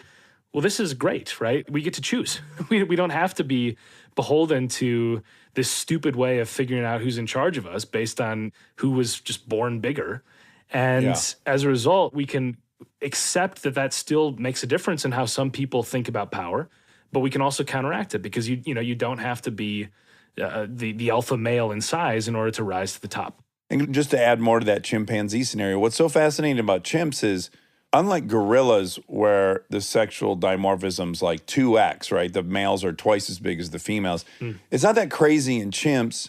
well, this is great, right? We get to choose. We don't have to be beholden to this stupid way of figuring out who's in charge of us based on who was just born bigger. And as a result, we can accept that still makes a difference in how some people think about power, but we can also counteract it because you don't have to be the alpha male in size in order to rise to the top. And just to add more to that chimpanzee scenario, what's so fascinating about chimps is, unlike gorillas, where the sexual dimorphism's like 2x, right? The males are twice as big as the females. It's not that crazy in chimps,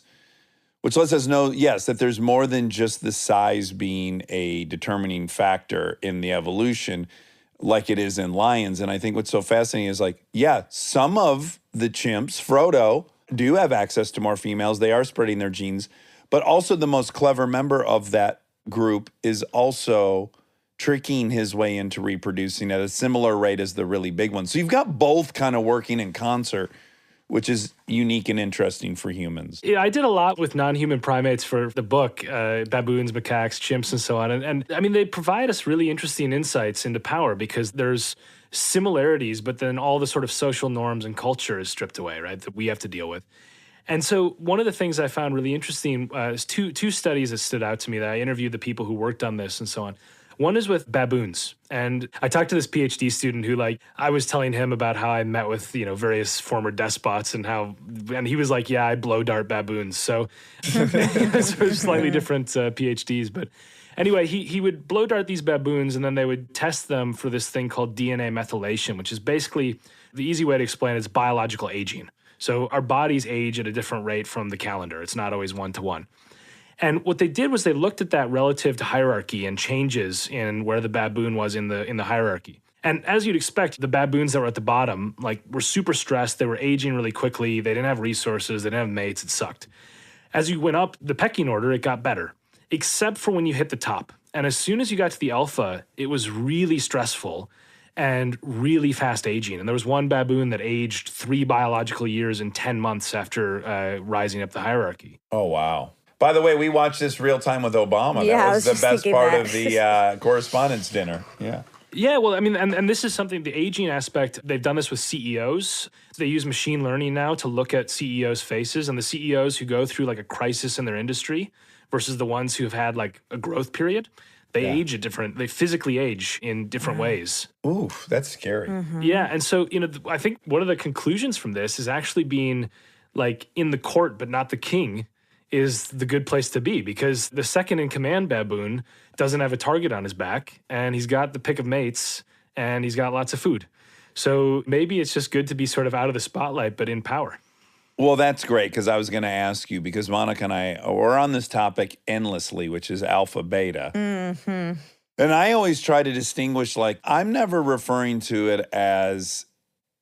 which lets us know, yes, that there's more than just the size being a determining factor in the evolution like it is in lions. And I think what's so fascinating is some of the chimps, Frodo, do have access to more females. They are spreading their genes. But also the most clever member of that group is also tricking his way into reproducing at a similar rate as the really big ones. So you've got both kind of working in concert, which is unique and interesting for humans. Yeah, I did a lot with non-human primates for the book, baboons, macaques, chimps, and so on. And they provide us really interesting insights into power because there's similarities, but then all the sort of social norms and culture is stripped away, right, that we have to deal with. And so one of the things I found really interesting is two studies that stood out to me that I interviewed the people who worked on this and so on. One is with baboons. And I talked to this PhD student who, I was telling him about how I met with, various former despots and he was like, yeah, I blow dart baboons. So slightly different PhDs. But anyway, he would blow dart these baboons and then they would test them for this thing called DNA methylation, which is basically, the easy way to explain it is biological aging. So our bodies age at a different rate from the calendar. It's not always 1-to-1. And what they did was they looked at that relative to hierarchy and changes in where the baboon was in the hierarchy. And as you'd expect, the baboons that were at the bottom, like, were super stressed. They were aging really quickly. They didn't have resources. They didn't have mates. It sucked. As you went up the pecking order, it got better, except for when you hit the top. And as soon as you got to the alpha, it was really stressful and really fast aging. And there was one baboon that aged 3 biological years in 10 months after rising up the hierarchy. Oh, wow. By the way, we watched this real time with Obama. Yeah, That I was was the just best thinking part that. of the correspondence dinner. Yeah. Yeah, well, I mean, and this is something, the aging aspect, they've done this with CEOs. They use machine learning now to look at CEOs' faces, and the CEOs who go through like a crisis in their industry versus the ones who have had like a growth period, they age at different, they physically age in different ways. Oof, that's scary. Yeah, and so, I think one of the conclusions from this is actually being like in the court but not the king is the good place to be, because the second in command baboon doesn't have a target on his back, and he's got the pick of mates, and he's got lots of food. So maybe it's just good to be sort of out of the spotlight but in power. Well, that's great, because I was going to ask you, because Monica and I are on this topic endlessly, which is alpha beta. And I always try to distinguish, like, I'm never referring to it as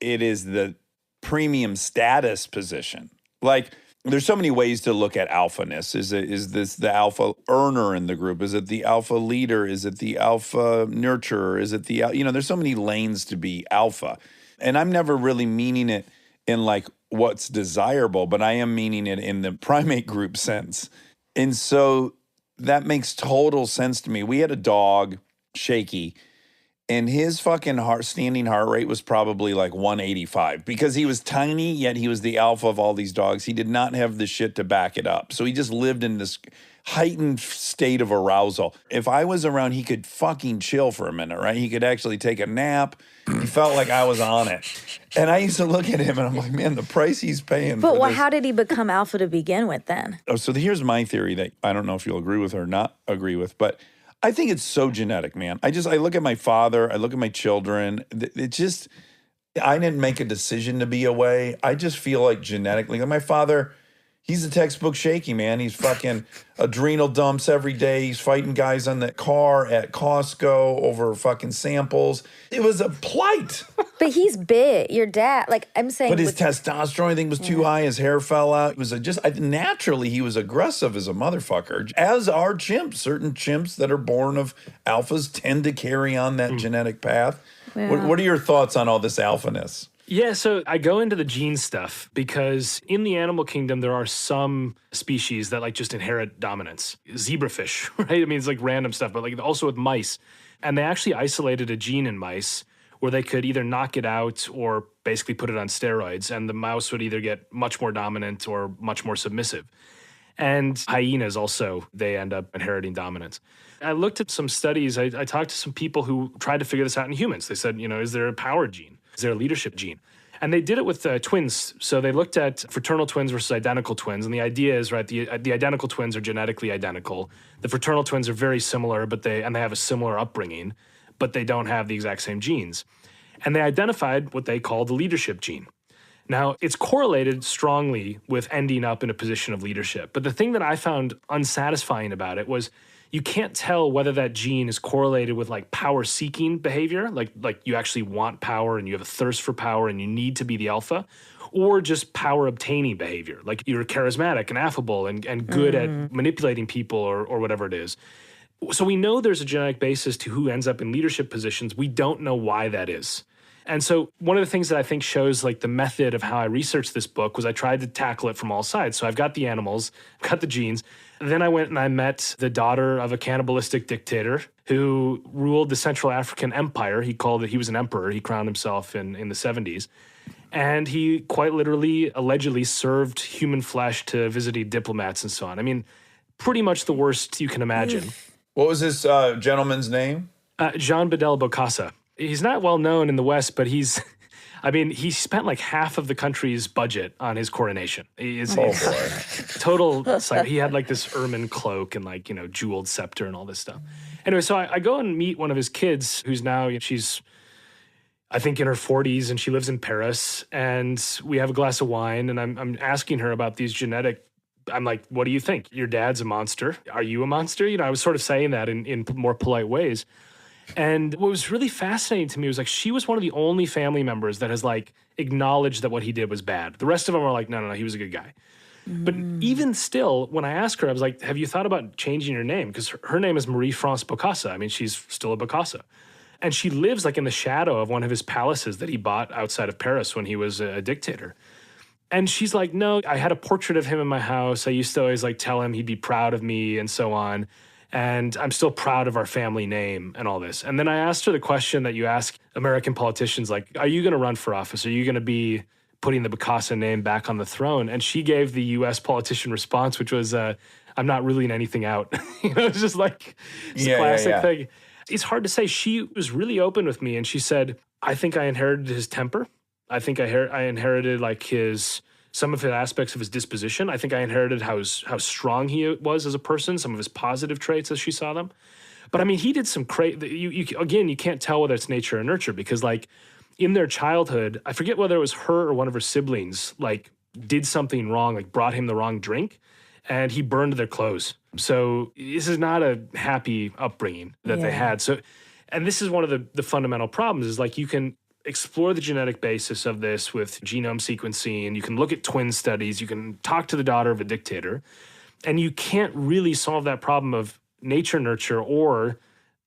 it is the premium status position. Like, there's so many ways to look at alphaness. Is this the alpha earner in the group? Is it the alpha leader? Is it the alpha nurturer? Is it the, there's so many lanes to be alpha. And I'm never really meaning it in like what's desirable, but I am meaning it in the primate group sense. And so that makes total sense to me. We had a dog, Shaky, and his fucking standing heart rate was probably like 185 because he was tiny, yet he was the alpha of all these dogs. He did not have the shit to back it up. So he just lived in this heightened state of arousal. If I was around, he could fucking chill for a minute, right? He could actually take a nap. He felt like I was on it. And I used to look at him and I'm like, man, the price he's paying But for this. how did he become alpha to begin with then? Oh, so here's my theory that I don't know if you'll agree with or not agree with, but I think it's so genetic, man. I look at my father, I look at my children. I didn't make a decision to be away. I just feel like genetically, like my father, he's a textbook Shaky, man. He's fucking adrenal dumps every day. He's fighting guys on the car at Costco over fucking samples. It was a plight. But he's big. Your dad, like I'm saying. But his testosterone, I think, was too high. His hair fell out. It was naturally, he was aggressive as a motherfucker. As are chimps. Certain chimps that are born of alphas tend to carry on that genetic path. Yeah. What are your thoughts on all this alphaness? Yeah, so I go into the gene stuff because in the animal kingdom, there are some species that like just inherit dominance. Zebrafish, right? I mean, it's like random stuff, but like also with mice. And they actually isolated a gene in mice where they could either knock it out or basically put it on steroids. And the mouse would either get much more dominant or much more submissive. And hyenas also, they end up inheriting dominance. I looked at some studies. I talked to some people who tried to figure this out in humans. They said, is there a power gene? Is there a leadership gene? And they did it with twins. So they looked at fraternal twins versus identical twins. And the idea is, right, the identical twins are genetically identical. The fraternal twins are very similar, but they have a similar upbringing, but they don't have the exact same genes. And they identified what they call the leadership gene. Now, it's correlated strongly with ending up in a position of leadership. But the thing that I found unsatisfying about it was you can't tell whether that gene is correlated with like power-seeking behavior, like you actually want power and you have a thirst for power and you need to be the alpha, or just power-obtaining behavior, like you're charismatic and affable and good at manipulating people or whatever it is. So we know there's a genetic basis to who ends up in leadership positions. We don't know why that is. And so one of the things that I think shows like the method of how I researched this book was I tried to tackle it from all sides. So I've got the animals, I've got the genes. Then I went and I met the daughter of a cannibalistic dictator who ruled the Central African Empire. He was an emperor. He crowned himself in the 70s. And he quite literally, allegedly served human flesh to visiting diplomats and so on. I mean, pretty much the worst you can imagine. What was this gentleman's name? Jean Bedel Bokassa. He's not well known in the West, but he spent like half of the country's budget on his coronation. He's total. He had like this ermine cloak and like, jeweled scepter and all this stuff. Anyway, so I go and meet one of his kids who's now, she's, I think in her 40s and she lives in Paris, and we have a glass of wine and I'm asking her about these genetic. I'm like, what do you think? Your dad's a monster. Are you a monster? I was sort of saying that in more polite ways. And what was really fascinating to me was like she was one of the only family members that has like acknowledged that what he did was bad. The rest of them are like, no, he was a good guy. But even still, when I asked her, I was like, have you thought about changing your name? Because her name is Marie-France Bokassa. I mean, she's still a Bokassa. And she lives like in the shadow of one of his palaces that he bought outside of Paris when he was a dictator. And she's like, no, I had a portrait of him in my house. I used to always like tell him he'd be proud of me and so on. And I'm still proud of our family name and all this. And then I asked her the question that you ask American politicians, like, are you going to run for office? Are you going to be putting the Bokassa name back on the throne? And she gave the U.S. politician response, which was, I'm not ruling anything out. It's just like this classic thing. It's hard to say. She was really open with me, and she said, I think I inherited his temper. I think I inherited like some of the aspects of his disposition. I think I inherited how strong he was as a person, some of his positive traits as she saw them. But I mean, he did some again, you can't tell whether it's nature or nurture, because like in their childhood, I forget whether it was her or one of her siblings, like did something wrong, like brought him the wrong drink, and he burned their clothes. So this is not a happy upbringing that they had. So, and this is one of the fundamental problems is like you can explore the genetic basis of this with genome sequencing. You can look at twin studies. You can talk to the daughter of a dictator, and you can't really solve that problem of nature, nurture, or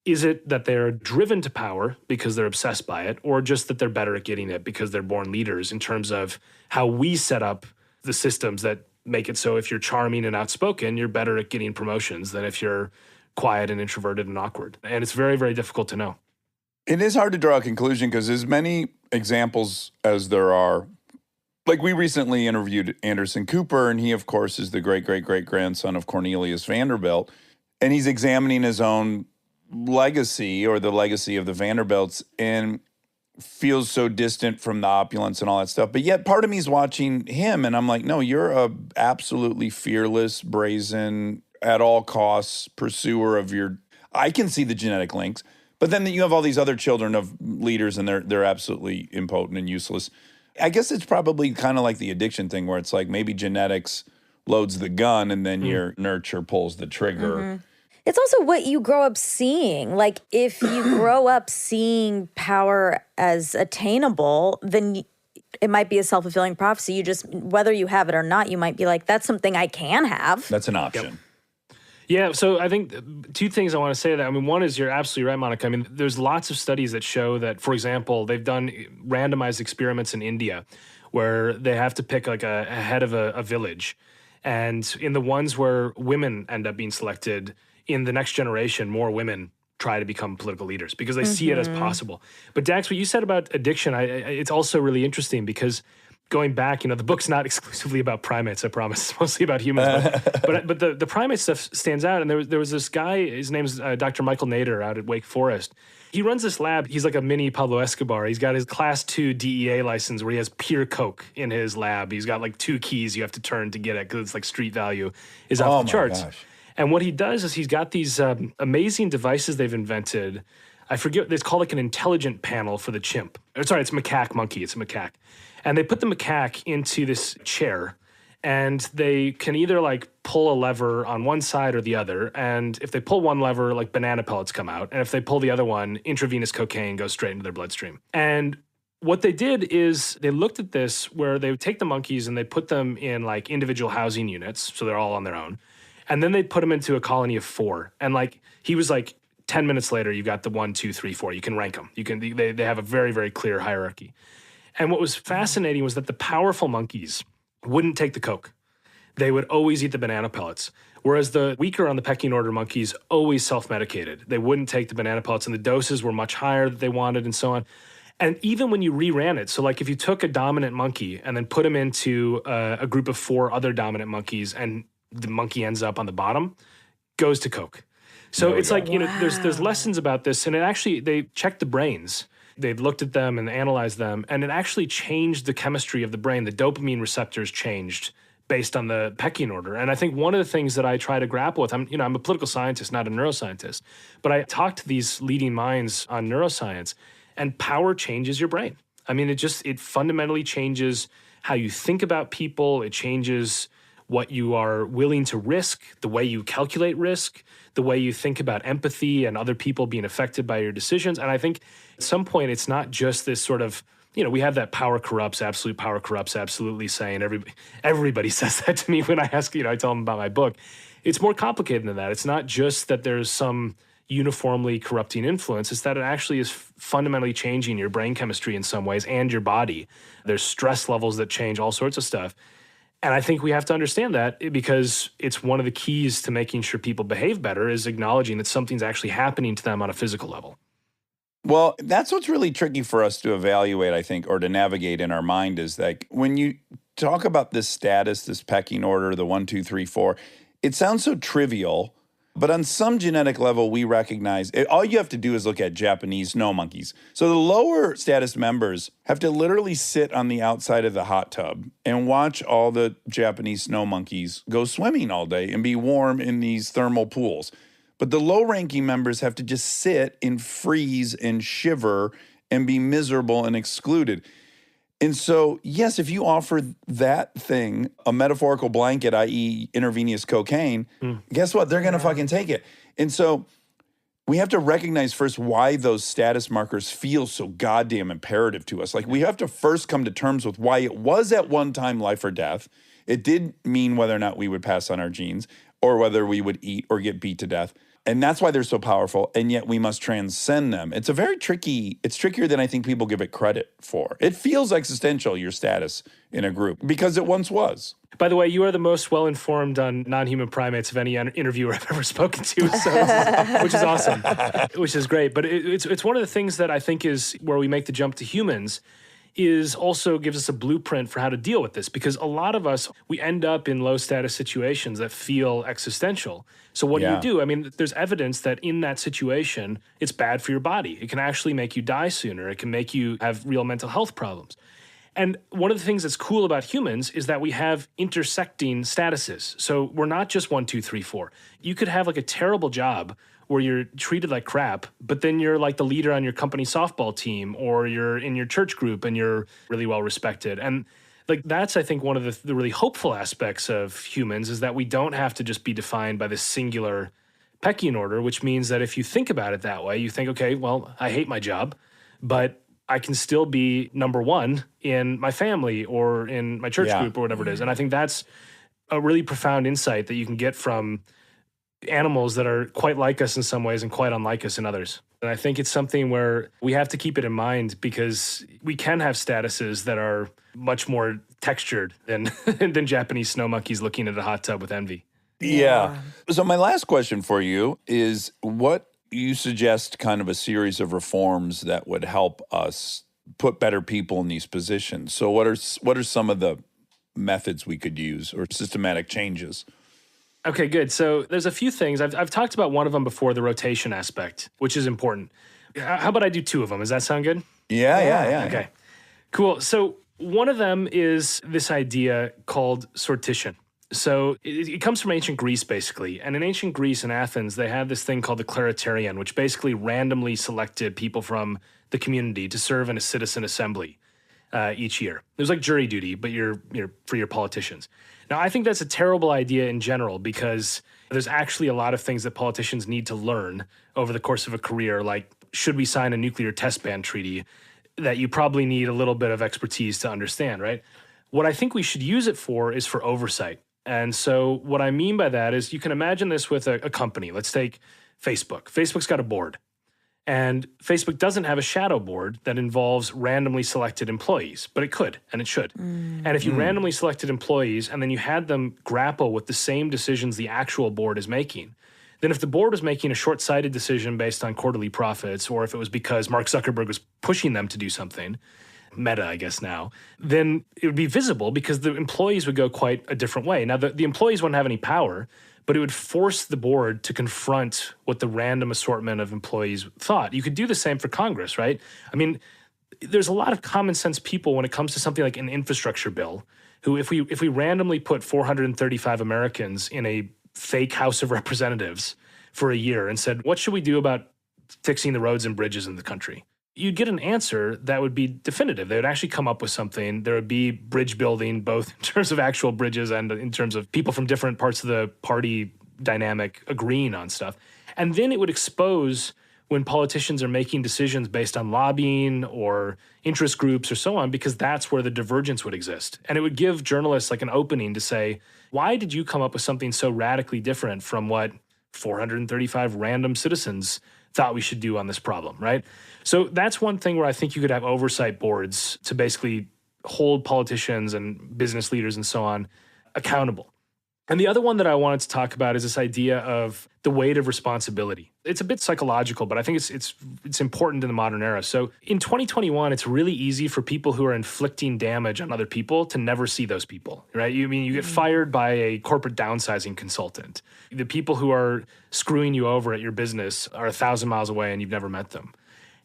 is it that they're driven to power because they're obsessed by it, or just that they're better at getting it because they're born leaders in terms of how we set up the systems that make it so if you're charming and outspoken, you're better at getting promotions than if you're quiet and introverted and awkward. And it's very, very difficult to know. It is hard to draw a conclusion because as many examples as there are, like we recently interviewed Anderson Cooper, and he, of course, is the great-great-great-grandson of Cornelius Vanderbilt, and he's examining his own legacy or the legacy of the Vanderbilts and feels so distant from the opulence and all that stuff. But yet part of me is watching him, and I'm like, no, you're a absolutely fearless, brazen, at all costs pursuer of your... I can see the genetic links. But then you have all these other children of leaders, and they're absolutely impotent and useless. I guess it's probably kind of like the addiction thing, where it's like maybe genetics loads the gun, and then your nurture pulls the trigger. It's also what you grow up seeing. Like if you grow up seeing power as attainable, then it might be a self-fulfilling prophecy. You just, whether you have it or not, you might be like, that's something I can have. That's an option. Yep. Yeah, so I think two things I want to say to that. I mean, one is you're absolutely right, Monica. I mean, there's lots of studies that show that, for example, they've done randomized experiments in India where they have to pick like a head of a village. And in the ones where women end up being selected, in the next generation, more women try to become political leaders because they see it as possible. But Dax, what you said about addiction, it's also really interesting because going back, the book's not exclusively about primates, I promise. It's mostly about humans. But the primate stuff stands out. And there was this guy, his name's Dr. Michael Nader out at Wake Forest. He runs this lab. He's like a mini Pablo Escobar. He's got his Class 2 DEA license where he has pure coke in his lab. He's got like 2 keys you have to turn to get it because it's like street value is off the charts. Gosh. And what he does is he's got these amazing devices they've invented. I forget, it's called like an intelligent panel for the chimp. It's a macaque monkey. It's a macaque. And they put the macaque into this chair, and they can either like pull a lever on one side or the other. And if they pull one lever, like banana pellets come out. And if they pull the other one, intravenous cocaine goes straight into their bloodstream. And what they did is they looked at this where they would take the monkeys and they put them in like individual housing units. So they're all on their own. And then they'd put them into a colony of 4. And like, he was like, 10 minutes later, you got the 1, 2, 3, 4. You can rank them. They have a very, very clear hierarchy. And what was fascinating was that the powerful monkeys wouldn't take the coke. They would always eat the banana pellets. Whereas the weaker on the pecking order monkeys always self-medicated. They wouldn't take the banana pellets, and the doses were much higher that they wanted and so on. And even when you reran it, so like if you took a dominant monkey and then put him into a group of 4 other dominant monkeys, and the monkey ends up on the bottom, goes to coke. So it's like, there's lessons about this. And it actually, they checked the brains. They looked at them and analyzed them, and it actually changed the chemistry of the brain. The dopamine receptors changed based on the pecking order. And I think one of the things that I try to grapple with, I'm a political scientist, not a neuroscientist, but I talk to these leading minds on neuroscience, and power changes your brain. I mean, it fundamentally changes how you think about people. It changes what you are willing to risk, the way you calculate risk, the way you think about empathy and other people being affected by your decisions. And I think at some point, it's not just this sort of, we have that power corrupts, absolute power corrupts, absolutely saying everybody says that to me when I ask, I tell them about my book. It's more complicated than that. It's not just that there's some uniformly corrupting influence. It's that it actually is fundamentally changing your brain chemistry in some ways and your body. There's stress levels that change, all sorts of stuff. And I think we have to understand that because it's one of the keys to making sure people behave better is acknowledging that something's actually happening to them on a physical level. Well, that's what's really tricky for us to evaluate, I think, or to navigate in our mind is like when you talk about this status, this pecking order, the 1, 2, 3, 4, it sounds so trivial, but on some genetic level, we recognize all you have to do is look at Japanese snow monkeys. So the lower status members have to literally sit on the outside of the hot tub and watch all the Japanese snow monkeys go swimming all day and be warm in these thermal pools. But the low-ranking members have to just sit and freeze and shiver and be miserable and excluded. And so, yes, if you offer that thing a metaphorical blanket, i.e. intravenous cocaine, guess what? They're going to fucking take it. And so we have to recognize first why those status markers feel so goddamn imperative to us. Like we have to first come to terms with why it was at one time life or death. It did mean whether or not we would pass on our genes or whether we would eat or get beat to death. And that's why they're so powerful, and yet we must transcend them. It's trickier than I think people give it credit for. It feels existential, your status in a group, because it once was. By the way, you are the most well-informed on non-human primates of any interviewer I've ever spoken to, so, which is awesome, which is great. But it's one of the things that I think is where we make the jump to humans is also gives us a blueprint for how to deal with this, because a lot of us, we end up in low-status situations that feel existential. So what do you do? I mean, there's evidence that in that situation, it's bad for your body. It can actually make you die sooner. It can make you have real mental health problems. And one of the things that's cool about humans is that we have intersecting statuses. So we're not just 1, 2, 3, 4. You could have like a terrible job where you're treated like crap, but then you're like the leader on your company softball team, or you're in your church group and you're really well respected. And like that's, I think, one of the really hopeful aspects of humans is that we don't have to just be defined by this singular pecking order, which means that if you think about it that way, you think, okay, well, I hate my job, but I can still be number one in my family or in my church group or whatever it is. And I think that's a really profound insight that you can get from animals that are quite like us in some ways and quite unlike us in others. And I think it's something where we have to keep it in mind because we can have statuses that are much more textured than than Japanese snow monkeys looking at a hot tub with envy. Yeah. So my last question for you is what you suggest kind of a series of reforms that would help us put better people in these positions. So what are some of the methods we could use or systematic changes? Okay, good. So there's a few things. I've talked about one of them before, the rotation aspect, which is important. How about I do two of them? Does that sound good? Yeah. Okay, cool. So one of them is this idea called sortition. So it comes from ancient Greece, basically. And in ancient Greece and Athens, they had this thing called the clariterion, which basically randomly selected people from the community to serve in a citizen assembly each year. It was like jury duty, but you're for your politicians. Now, I think that's a terrible idea in general because there's actually a lot of things that politicians need to learn over the course of a career, like should we sign a nuclear test ban treaty, that you probably need a little bit of expertise to understand, right? What I think we should use it for is for oversight. And so what I mean by that is you can imagine this with a company. Let's take Facebook. Facebook's got a board. And Facebook doesn't have a shadow board that involves randomly selected employees, but it could, and it should. And if you randomly selected employees and then you had them grapple with the same decisions the actual board is making, then if the board was making a short-sighted decision based on quarterly profits, or if it was because Mark Zuckerberg was pushing them to do something, Meta, I guess now, then it would be visible because the employees would go quite a different way. Now, the employees wouldn't have any power, but it would force the board to confront what the random assortment of employees thought. You could do the same for Congress, right? I mean, there's a lot of common sense people when it comes to something like an infrastructure bill, who if we randomly put 435 Americans in a fake House of Representatives for a year and said, what should we do about fixing the roads and bridges in the country? you'd get an answer that would be definitive. They would actually come up with something. There would be bridge building, both in terms of actual bridges and in terms of people from different parts of the party dynamic agreeing on stuff. And then it would expose when politicians are making decisions based on lobbying or interest groups or so on, because that's where the divergence would exist. And it would give journalists like an opening to say, why did you come up with something so radically different from what 435 random citizens thought we should do on this problem, right? So that's one thing where I think you could have oversight boards to basically hold politicians and business leaders and so on accountable. And the other one that I wanted to talk about is this idea of the weight of responsibility. It's a bit psychological, but I think it's important in the modern era. So in 2021, it's really easy for people who are inflicting damage on other people to never see those people, right? You get fired by a corporate downsizing consultant. The people who are screwing you over at your business are 1,000 miles away and you've never met them.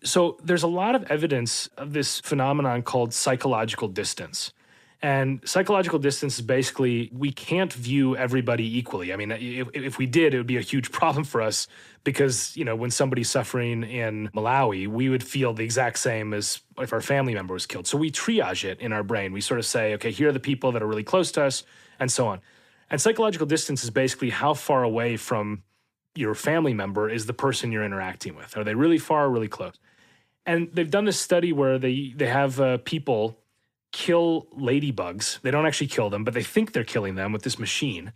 So there's a lot of evidence of this phenomenon called psychological distance. And psychological distance is basically, we can't view everybody equally. I mean, if we did, it would be a huge problem for us because, when somebody's suffering in Malawi, we would feel the exact same as if our family member was killed. So we triage it in our brain. We sort of say, okay, here are the people that are really close to us and so on. And psychological distance is basically how far away from your family member is the person you're interacting with. Are they really far or really close? And they've done this study where they have people kill ladybugs. They don't actually kill them, but they think they're killing them with this machine.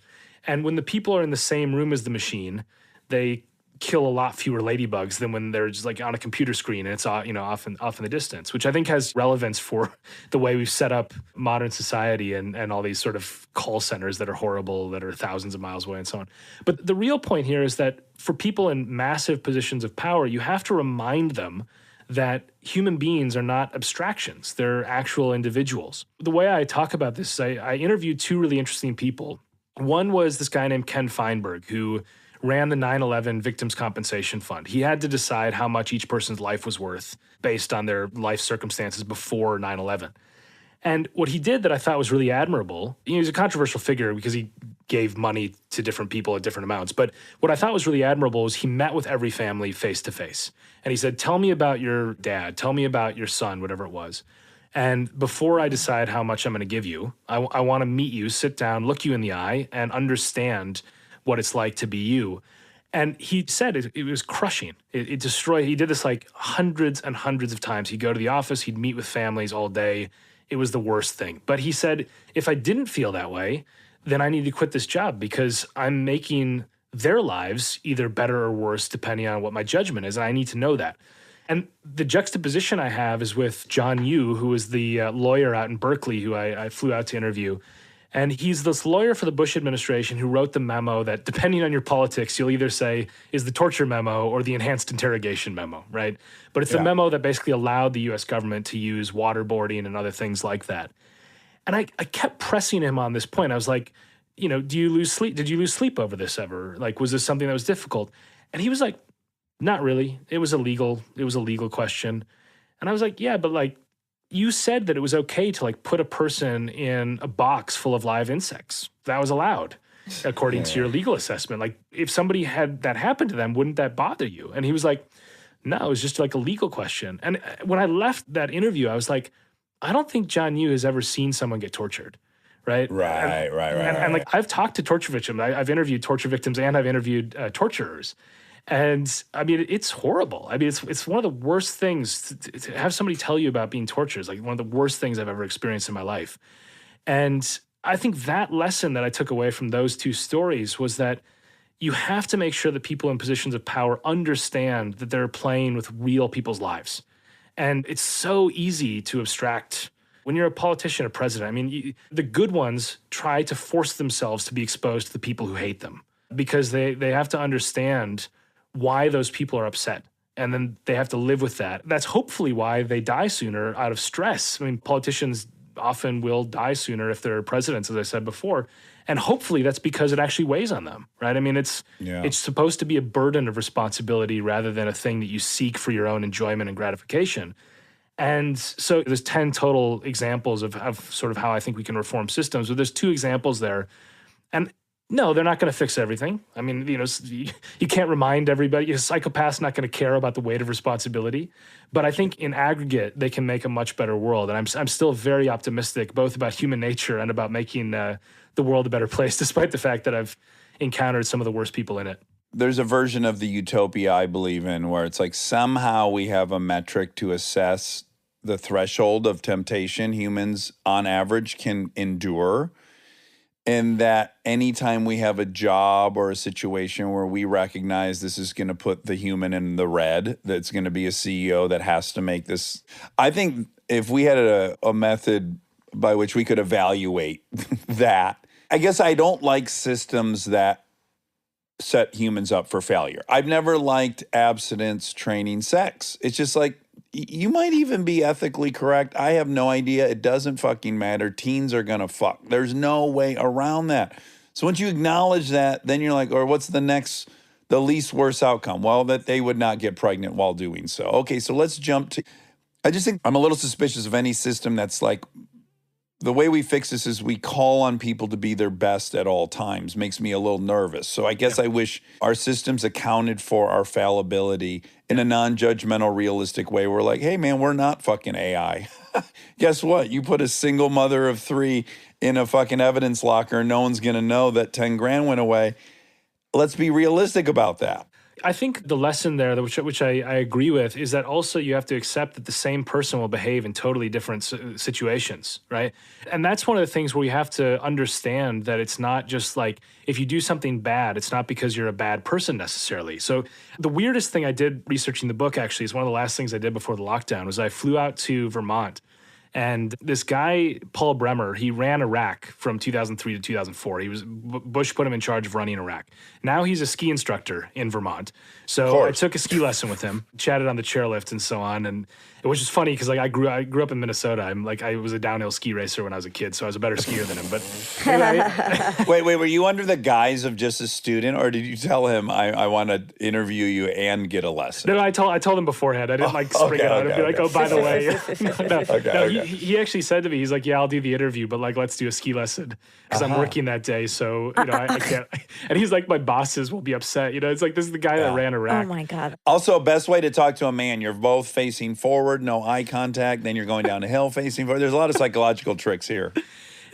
And when the people are in the same room as the machine, they kill a lot fewer ladybugs than when they're just like on a computer screen and it's off in the distance, which I think has relevance for the way we've set up modern society and all these sort of call centers that are horrible, that are thousands of miles away and so on. But the real point here is that for people in massive positions of power, you have to remind them that human beings are not abstractions. They're actual individuals. The way I talk about this is I interviewed two really interesting people. One was this guy named Ken Feinberg, who ran the 9/11 Victims Compensation Fund. He had to decide how much each person's life was worth based on their life circumstances before 9/11. And what he did that I thought was really admirable, he was a controversial figure because he gave money to different people at different amounts. But what I thought was really admirable was he met with every family face to face. And he said, tell me about your dad, tell me about your son, whatever it was. And before I decide how much I'm going to give you, I want to meet you, sit down, look you in the eye, and understand what it's like to be you. And he said it was crushing. It destroyed. He did this like hundreds and hundreds of times. He'd go to the office, he'd meet with families all day. It was the worst thing. But he said, if I didn't feel that way, then I need to quit this job because I'm making their lives either better or worse depending on what my judgment is. And I need to know that. And the juxtaposition I have is with John Yoo, who is the lawyer out in Berkeley who I flew out to interview. And he's this lawyer for the Bush administration who wrote the memo that, depending on your politics, you'll either say is the torture memo or the enhanced interrogation memo, right? But it's the memo that basically allowed the U.S. government to use waterboarding and other things like that. And I kept pressing him on this point. I was like, do you lose sleep? Did you lose sleep over this ever? Like, was this something that was difficult? And he was like, not really. It was a legal question. And I was like, yeah, but like, you said that it was okay to like put a person in a box full of live insects. That was allowed, according to your legal assessment. Like, if somebody had that happen to them, wouldn't that bother you? And he was like, no, it was just like a legal question. And when I left that interview, I was like, I don't think John Yoo has ever seen someone get tortured. Right. And like, I've talked to torture victims. I've interviewed torture victims and I've interviewed torturers. And I mean, it's horrible. I mean, it's one of the worst things to have somebody tell you about being tortured. It's like one of the worst things I've ever experienced in my life. And I think that lesson that I took away from those two stories was that you have to make sure that people in positions of power understand that they're playing with real people's lives. And it's so easy to abstract. When you're a politician, a president, I mean, the good ones try to force themselves to be exposed to the people who hate them because they have to understand why those people are upset. And then they have to live with that. That's hopefully why they die sooner out of stress. I mean, politicians often will die sooner if they're presidents, as I said before. And hopefully that's because it actually weighs on them, right? I mean, it's supposed to be a burden of responsibility rather than a thing that you seek for your own enjoyment and gratification. And so there's 10 total examples of sort of how I think we can reform systems, but there's two examples there. And No, they're not going to fix everything. I mean, you can't remind everybody. A psychopath's not going to care about the weight of responsibility. But I think in aggregate, they can make a much better world. And I'm still very optimistic, both about human nature and about making the world a better place, despite the fact that I've encountered some of the worst people in it. There's a version of the utopia I believe in where it's like somehow we have a metric to assess the threshold of temptation humans on average can endure. And that anytime we have a job or a situation where we recognize this is going to put the human in the red, that's going to be a CEO that has to make this. I think if we had a method by which we could evaluate that, I guess I don't like systems that set humans up for failure. I've never liked abstinence training sex. It's just like, you might even be ethically correct. I have no idea. It doesn't fucking matter. Teens are going to fuck. There's no way around that. So once you acknowledge that, then you're like, or what's the least worst outcome? Well, that they would not get pregnant while doing so. Okay, so let's jump to, I just think I'm a little suspicious of any system that's like, the way we fix this is we call on people to be their best at all times. Makes me a little nervous. So I guess I wish our systems accounted for our fallibility in a non-judgmental, realistic way. We're like, hey, man, we're not fucking AI. Guess what? You put a single mother of 3 in a fucking evidence locker, no one's going to know that 10 grand went away. Let's be realistic about that. I think the lesson there, which I agree with, is that also you have to accept that the same person will behave in totally different situations, right? And that's one of the things where you have to understand that it's not just like, if you do something bad, it's not because you're a bad person necessarily. So the weirdest thing I did researching the book, actually, is one of the last things I did before the lockdown, was I flew out to Vermont. And this guy, Paul Bremer, he ran Iraq from 2003 to 2004. Bush put him in charge of running Iraq. Now he's a ski instructor in Vermont. So I took a ski lesson with him, chatted on the chairlift and so on. And it was just funny because like I grew up in Minnesota. I was a downhill ski racer when I was a kid, so I was a better skier than him. But anyway, Wait, were you under the guise of just a student, or did you tell him I want to interview you and get a lesson? No, I told him beforehand. I didn't spring it out and be like, oh, by the way. He actually said to me, he's like, yeah, I'll do the interview, but like, let's do a ski lesson because I'm working that day. So, I can't. And he's like, my bosses will be upset. It's like, this is the guy that ran Iraq. Oh my God. Also, best way to talk to a man, you're both facing forward, no eye contact, then you're going down a hill facing forward. There's a lot of psychological tricks here.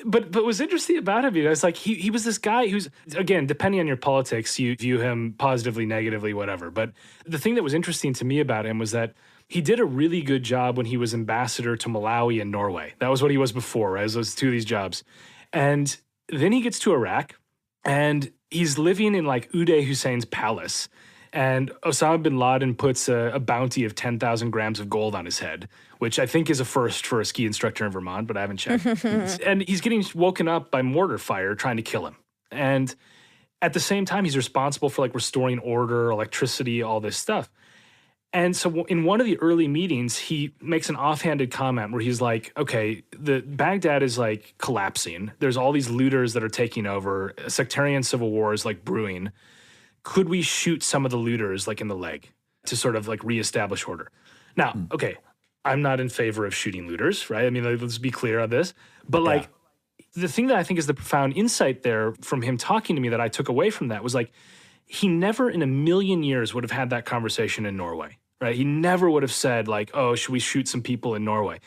But what's interesting about him, it's like he was this guy who's, again, depending on your politics, you view him positively, negatively, whatever. But the thing that was interesting to me about him was that he did a really good job when he was ambassador to Malawi and Norway. That was what he was before, right? Those two of these jobs. And then he gets to Iraq and he's living in like Uday Hussein's palace. And Osama bin Laden puts a bounty of 10,000 grams of gold on his head, which I think is a first for a ski instructor in Vermont, but I haven't checked. And he's getting woken up by mortar fire trying to kill him. And at the same time, he's responsible for like restoring order, electricity, all this stuff. And so in one of the early meetings, he makes an offhanded comment where he's like, okay, the Baghdad is like collapsing. There's all these looters that are taking over. A sectarian civil war is like brewing. Could we shoot some of the looters like in the leg to sort of like reestablish order? Now, okay, I'm not in favor of shooting looters, right? I mean, let's be clear on this. But like the thing that I think is the profound insight there from him talking to me that I took away from that was like, he never in a million years would have had that conversation in Norway. Right? He never would have said like, oh, should we shoot some people in Norway?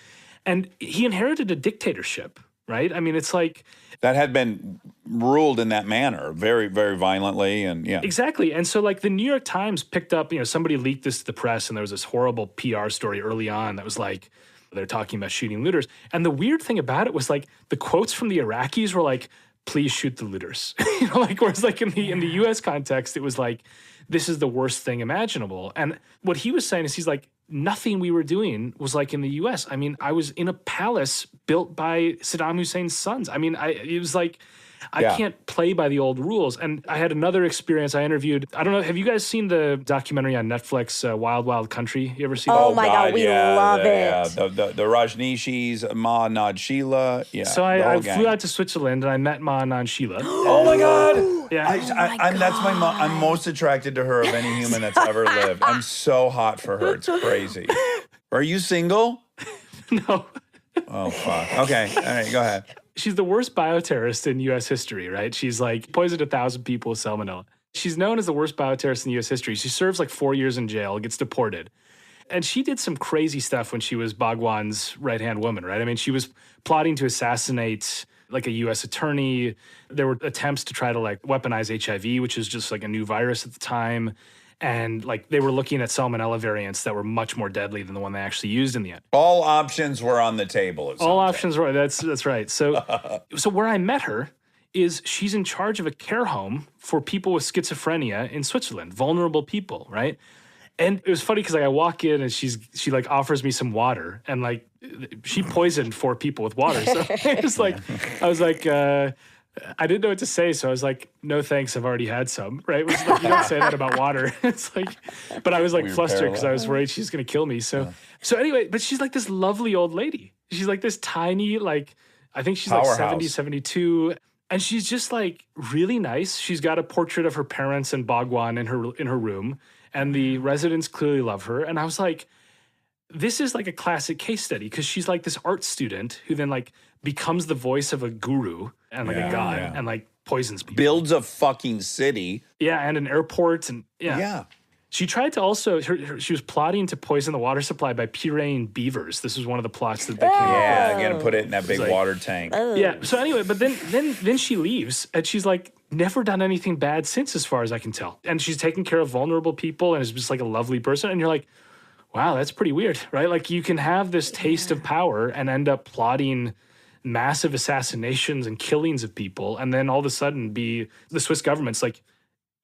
And he inherited a dictatorship, right? I mean, it's like... That had been ruled in that manner, very, very violently, and yeah. Exactly. And so like the New York Times picked up, somebody leaked this to the press and there was this horrible PR story early on that was like, they're talking about shooting looters. And the weird thing about it was like the quotes from the Iraqis were like, please shoot the looters. Whereas like in the US context, it was like, this is the worst thing imaginable. And what he was saying is he's like, nothing we were doing was like in the US. I mean, I was in a palace built by Saddam Hussein's sons. I mean, it was like, I can't play by the old rules. And I had another experience. I interviewed, I don't know, have you guys seen the documentary on Netflix, Wild Wild Country? You ever seen that? Oh my God, we love it. Yeah, the Rajneeshis, Ma Nad Sheila. Yeah. So I flew out to Switzerland and I met Ma Nad Sheila. Oh my God. Yeah. That's my mom. I'm most attracted to her of any human that's ever lived. I'm so hot for her. It's crazy. Are you single? No. Oh, fuck. Okay. All right, go ahead. she's the worst bioterrorist in U.S. history, right? She's like poisoned 1,000 people with salmonella. She's known as the worst bioterrorist in U.S. history. She serves like 4 years in jail, gets deported. And she did some crazy stuff when she was Bhagwan's right-hand woman, right? I mean, she was plotting to assassinate like a U.S. attorney. There were attempts to try to like weaponize HIV, which is just like a new virus at the time. And like they were looking at salmonella variants that were much more deadly than the one they actually used in the end. All options were on the table. All options were, that's right. So where I met her is she's in charge of a care home for people with schizophrenia in Switzerland, vulnerable people, right? And it was funny because like I walk in and she like offers me some water and like she poisoned 4 people with water. So it was like, I was like, I didn't know what to say. So I was like, no, thanks. I've already had some, right? Which is like, you don't say that about water. It's like, but I was like flustered because I was worried she's going to kill me. So anyway, but she's like this lovely old lady. She's like this tiny, like, I think she's Powerhouse. like 70, 72. And she's just like really nice. She's got a portrait of her parents and Bhagwan in her room. And the residents clearly love her. And I was like, this is like a classic case study because she's like this art student who then like becomes the voice of a guru and like a god and like poisons people. Builds a fucking city. Yeah, and an airport. And Yeah. She tried to also, she was plotting to poison the water supply by pureeing beavers. This was one of the plots that they came up with. Yeah, gonna put it in that big like- water tank. Yeah. So anyway, but then she leaves and she's like never done anything bad since, as far as I can tell. And she's taking care of vulnerable people and is just like a lovely person. And you're like, wow, that's pretty weird, right? Like you can have this taste of power and end up plotting massive assassinations and killings of people, and then all of a sudden be the Swiss government's like,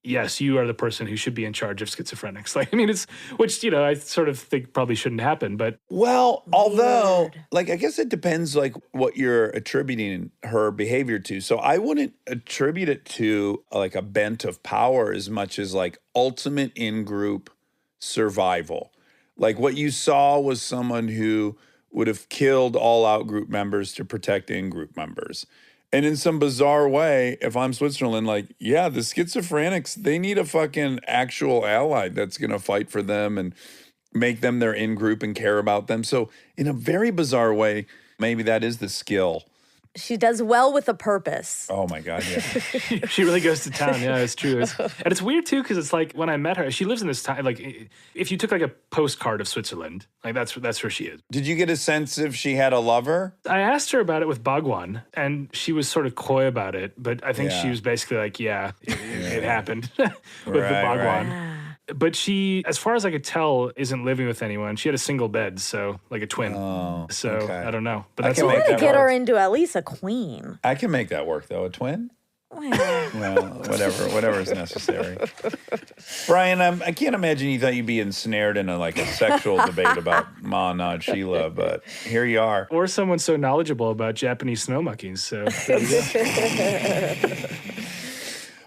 yes, you are the person who should be in charge of schizophrenics. Like, I mean, it's, which, you know, I sort of think probably shouldn't happen, but Well, although, like, I guess it depends, like, what you're attributing her behavior to. So I wouldn't attribute it to, like, a bent of power as much as, like, ultimate in-group survival. Like, what you saw was someone who would have killed all out-group members to protect in-group members. And in some bizarre way, if I'm Switzerland, like, yeah, the schizophrenics, they need a fucking actual ally that's going to fight for them and make them their in-group and care about them. So in a very bizarre way, maybe that is the skill. She does well with a purpose. Oh my God, yeah. she really goes to town. Yeah, it's true. And it's weird too, because it's like when I met her, she lives in this town. Like, if you took like a postcard of Switzerland, like that's where she is. Did you get a sense if she had a lover? I asked her about it with Bhagwan, and she was sort of coy about it. But I think Yeah. she was basically like, "Yeah, it happened with the Right, Bhagwan." right. But she, as far as I could tell, isn't living with anyone. She had a single bed, so like a twin. Oh, So okay. I don't know. But I that's can all. make To that get her work. into at least a queen. I can make that work, though. A twin? Well, Well, whatever is necessary. Brian, I can't imagine you thought you'd be ensnared in a sexual debate about Ma Nod Sheila, but here you are. Or someone so knowledgeable about Japanese snow monkeys. So there you go.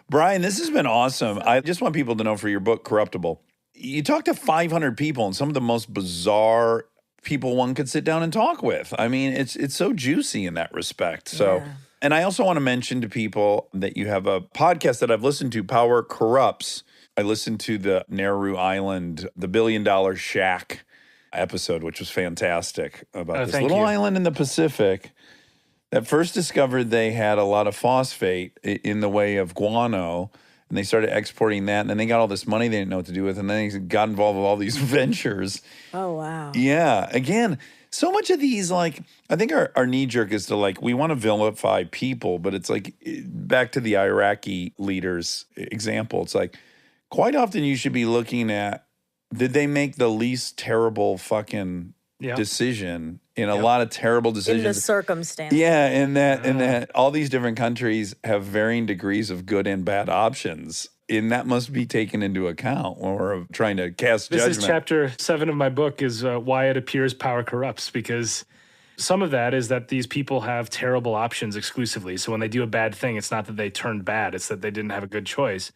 Brian, this has been awesome. I just want people to know, for your book, Corruptible, you talked to 500 people and some of the most bizarre people one could sit down and talk with. I mean, it's so juicy in that respect. So, and I also want to mention to people that you have a podcast that I've listened to, Power Corrupts. I listened to the Nauru Island, the $1 Billion Shack episode, which was fantastic, about this thank little you. island in the Pacific that first discovered they had a lot of phosphate in the way of guano, and they started exporting that, and then they got all this money they didn't know what to do with, and then they got involved with all these ventures. oh, wow. Yeah, again, so much of these, like, I think our knee jerk is to, like, we want to vilify people, but it's like, back to the Iraqi leaders example, it's like, quite often you should be looking at, did they make the least terrible fucking Yeah. decision in a lot of terrible In the decisions? circumstance. Yeah, and that all these different countries have varying degrees of good and bad options, and that must be taken into account when we're trying to cast This judgment. is chapter 7 of my book, is why it appears power corrupts, because some of that is that these people have terrible options exclusively. So when they do a bad thing, it's not that they turned bad, it's that they didn't have a good choice.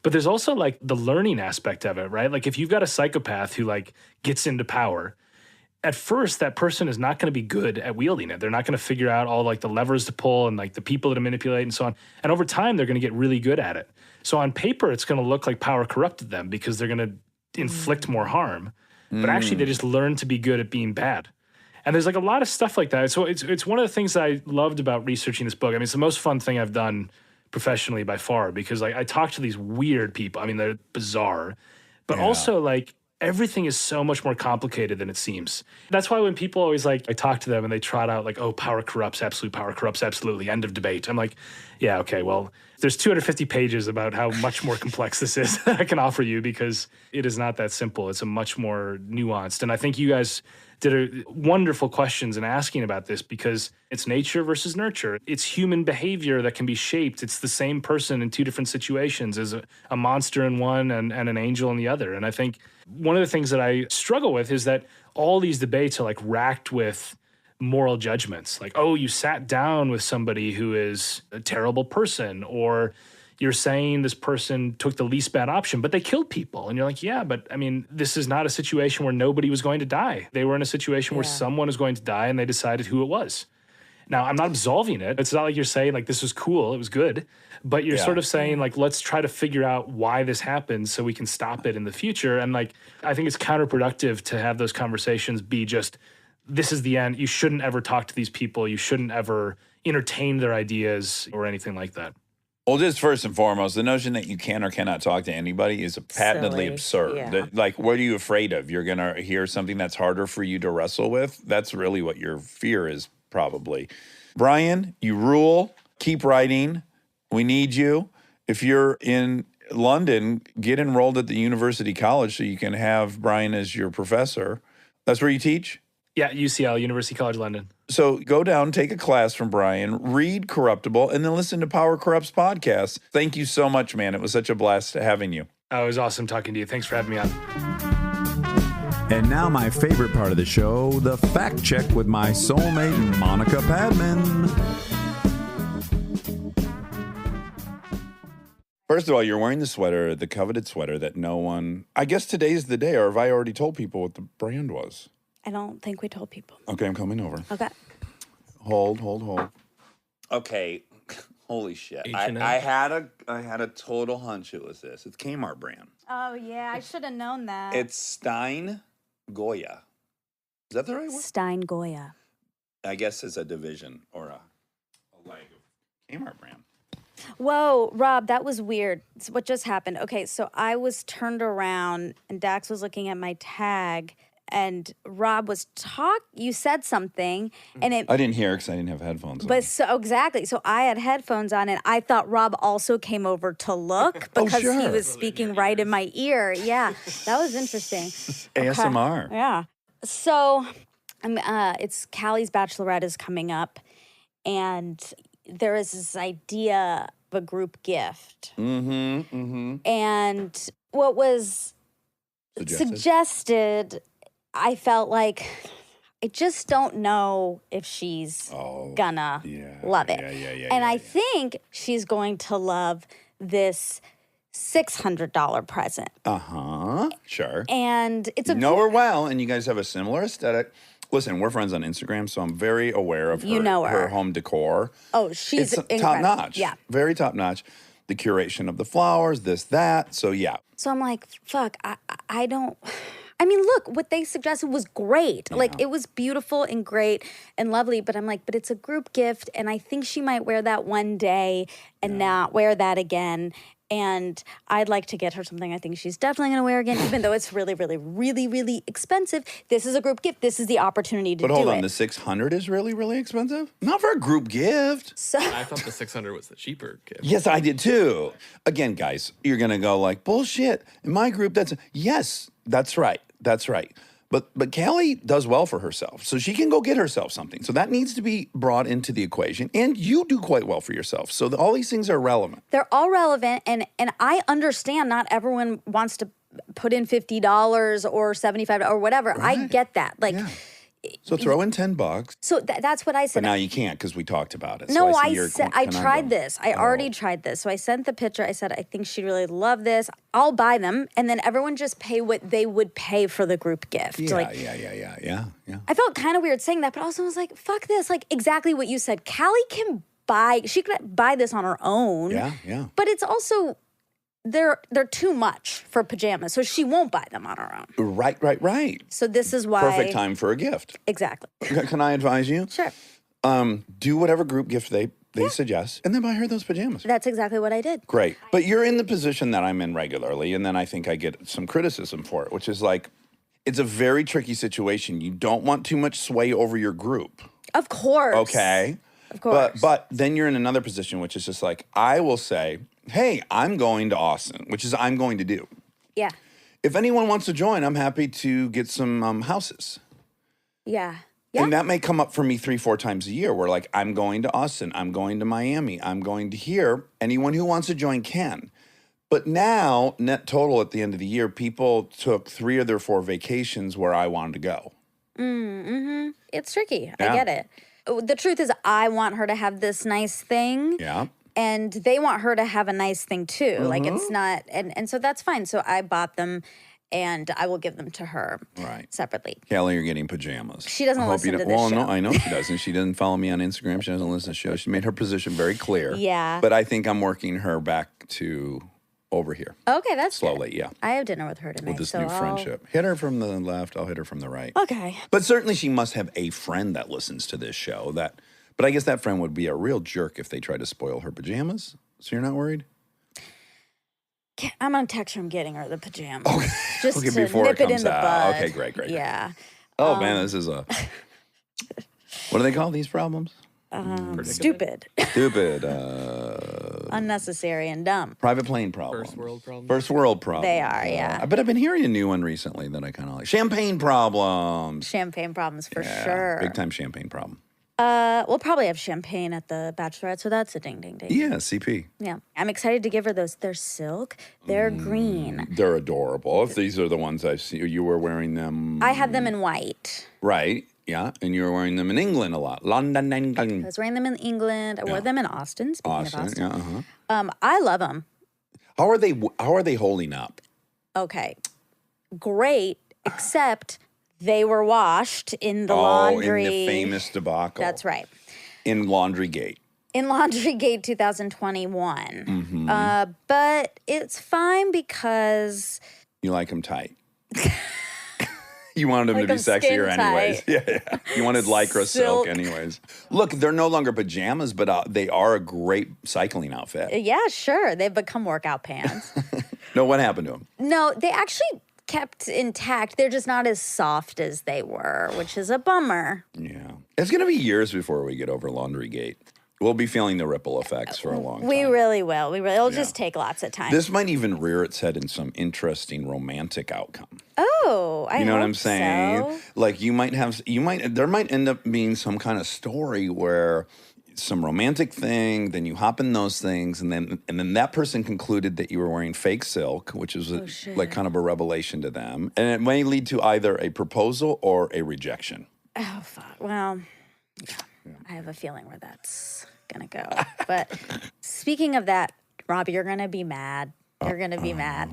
But there's also like the learning aspect of it, right? Like if you've got a psychopath who like gets into power, at first that person is not going to be good at wielding it. They're not going to figure out all like the levers to pull and like the people to manipulate and so on. And over time, they're going to get really good at it. So on paper, it's going to look like power corrupted them because they're going to inflict more harm. But actually, they just learn to be good at being bad. And there's like a lot of stuff like that. So it's one of the things that I loved about researching this book. I mean, it's the most fun thing I've done professionally by far, because like I talk to these weird people. I mean, they're bizarre, but also like everything is so much more complicated than it seems. That's why when people always like, I talk to them and they trot out like, oh, power corrupts, absolutely, end of debate. I'm like, yeah, okay, well, there's 250 pages about how much more complex this is that I can offer you, because it is not that simple. It's a much more nuanced. And I think you guys did wonderful questions in asking about this, because it's nature versus nurture. It's human behavior that can be shaped. It's the same person in two different situations, as a monster in one and an angel in the other. And I think one of the things that I struggle with is that all these debates are like racked with moral judgments. Like, oh, you sat down with somebody who is a terrible person, or you're saying this person took the least bad option, but they killed people. And you're like, yeah, but I mean, this is not a situation where nobody was going to die. They were in a situation where someone was going to die, and they decided who it was. Now, I'm not absolving it. It's not like you're saying like, this was cool, it was good, but you're sort of saying like, let's try to figure out why this happened so we can stop it in the future. And like, I think it's counterproductive to have those conversations be just, this is the end. You shouldn't ever talk to these people. You shouldn't ever entertain their ideas or anything like that. Well, just first and foremost, the notion that you can or cannot talk to anybody is patently Silly. absurd. Yeah. Like, what are you afraid of? You're going to hear something that's harder for you to wrestle with? That's really what your fear is, probably. Brian, you rule. Keep writing. We need you. If you're in London, get enrolled at the University College so you can have Brian as your professor. That's where you teach? Yeah, UCL, University College London. So go down, take a class from Brian, read Corruptible, and then listen to Power Corrupts podcast. Thank you so much, man. It was such a blast having you. Oh, it was awesome talking to you. Thanks for having me on. And now my favorite part of the show, the fact check with my soulmate, Monica Padman. First of all, you're wearing the sweater, the coveted sweater that no one, I guess today's the day, or have I already told people what the brand was? I don't think we told people. Okay, I'm coming over. Okay. Hold. Okay, holy shit. I had a total hunch it was this. It's Kmart brand. Oh, yeah. I should have known that. It's Stein Goya. Is that the right word? Stein Goya. I guess it's a division or a leg of Kmart brand. Whoa, Rob, that was weird. So what just happened? Okay, so I was turned around and Dax was looking at my tag, and Rob was you said something, and it. I didn't hear because I didn't have headphones on. But so exactly, so I had headphones on, and I thought Rob also came over to look because he was speaking right in my ear. Yeah, that was interesting. ASMR. Okay. Yeah. So, it's Callie's bachelorette is coming up, and there is this idea of a group gift. And what was suggested, I felt like I just don't know if she's gonna love it. And I think she's going to love this $600 present. Sure. And it's know her well, and you guys have a similar aesthetic. Listen, we're friends on Instagram, so I'm very aware of her home decor. Oh, she's it's top notch. Yeah. Very top notch. The curation of the flowers, this, that. So, yeah. So I'm like, fuck, I don't. I mean, look, what they suggested was great. Yeah. Like, it was beautiful and great and lovely. But I'm like, but it's a group gift. And I think she might wear that one day and not wear that again. And I'd like to get her something I think she's definitely going to wear again, even though it's really, really, really, really expensive. This is a group gift. This is the opportunity to do it. But hold on, the $600 is really, really expensive? Not for a group gift. So I thought the $600 was the cheaper gift. Yes, I did too. Again, guys, you're going to go like, bullshit. In my group, yes, that's right. That's right. But Callie does well for herself, so she can go get herself something. So that needs to be brought into the equation. And you do quite well for yourself. So all these things are relevant. they're all relevant. And I understand not everyone wants to put in $50 or $75 or whatever. Right. I get that. Like, So throw in $10. so that's what I said. But now you can't because we talked about it. No, so I said I tried this. I already tried this. So I sent the picture. I said, I think she'd really love this. I'll buy them. And then everyone just pay what they would pay for the group gift. Yeah, Like, yeah. I felt kind of weird saying that, but also I was like, fuck this. Like, exactly what you said. Callie can she could buy this on her own. Yeah. But it's also they're too much for pajamas, so she won't buy them on her own. Right. So this is why. Perfect time for a gift. Exactly. Can I advise you? Sure. Do whatever group gift they suggest, and then buy her those pajamas. That's exactly what I did. Great. But you're in the position that I'm in regularly, and then I think I get some criticism for it, which is like, it's a very tricky situation. You don't want too much sway over your group. Of course. Okay. Of course. But then you're in another position, which is just like, I will say, hey, I'm going to Austin, which is I'm going to do. Yeah. If anyone wants to join, I'm happy to get some houses. Yeah. Yeah. And that may come up for me 3-4 times a year where like, I'm going to Austin, I'm going to Miami, I'm going to here. Anyone who wants to join can. But now, net total at the end of the year, people took 3 of their 4 vacations where I wanted to go. It's tricky. Yeah. I get it. The truth is, I want her to have this nice thing. Yeah. And they want her to have a nice thing too. Like it's not, and so that's fine. So I bought them and I will give them to her separately. Kelly, you're getting pajamas. She doesn't I hope listen you to don't- this Well, show. no, I know she doesn't. She doesn't follow me on Instagram. She doesn't listen to the show. She made her position very clear. Yeah. But I think I'm working her back to over here. Okay, that's Slowly, good. yeah. I have dinner with her tonight. With this so new friendship. Hit her from the left, I'll hit her from the right. Okay. But certainly she must have a friend that listens to this show. But I guess that friend would be a real jerk if they tried to spoil her pajamas. So you're not worried? I'm gonna text her. I'm getting her the pajamas. Just Okay, to before nip it it in comes the out. bud. Okay, great. Yeah. Oh, man, this is a... What do they call these problems? Stupid, Stupid. unnecessary, and dumb. Private plane problem. First world problem. First world problem. They are, yeah. But I've been hearing a new one recently that I kind of like. Champagne problems. Champagne problems for Yeah, sure. Big time champagne problem. We'll probably have champagne at the bachelorette, so that's a ding, ding, ding. Yeah, CP. Yeah. I'm excited to give her those. They're silk. They're green. They're adorable. If these are the ones I've seen, you were wearing them. I had them in white. Right. Yeah. And you were wearing them in England a lot. London, I England. was wearing them in England. I wore them in Austin. Speaking of Austin. Austin. Yeah. I love them. How are they holding up? Okay. Great, except they were washed in the laundry. In the famous debacle. That's right. In Laundrygate. In Laundrygate 2021. But it's fine because You like them tight. You wanted them Like to be 'em skin sexier anyways. tight. Yeah. You wanted lycra silk Silk. anyways. Look, they're no longer pajamas, but they are a great cycling outfit. yeah, sure, they've become workout pants. No, what happened to them? No, they actually kept intact. They're just not as soft as they were, which is a bummer. Yeah. It's going to be years before we get over Laundrygate. We'll be feeling the ripple effects for a long time. We really will. It'll just take lots of time. This might even rear its head in some interesting romantic outcome. Oh, I You know what hope I'm saying? so. Like there might end up being some kind of story where some romantic thing, then you hop in those things, and then that person concluded that you were wearing fake silk, which is like kind of a revelation to them. And it may lead to either a proposal or a rejection. Oh, fuck. Well, yeah. I have a feeling where that's going to go. But speaking of that, Rob, you're going to be mad. You're going to be mad.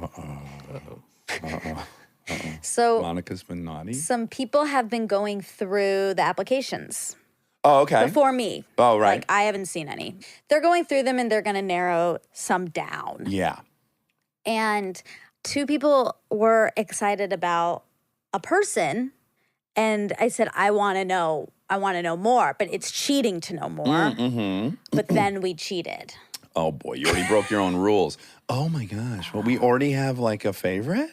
So Monica's been naughty. some people have been going through the applications Oh, okay. before me. Oh, right. Like, I haven't seen any. They're going through them and they're going to narrow some down. Yeah. And 2 people were excited about a person. And I said, I want to know more, but it's cheating to know more. But then we cheated. Oh boy, you already broke your own rules. Oh my gosh. Well, we already have like a favorite?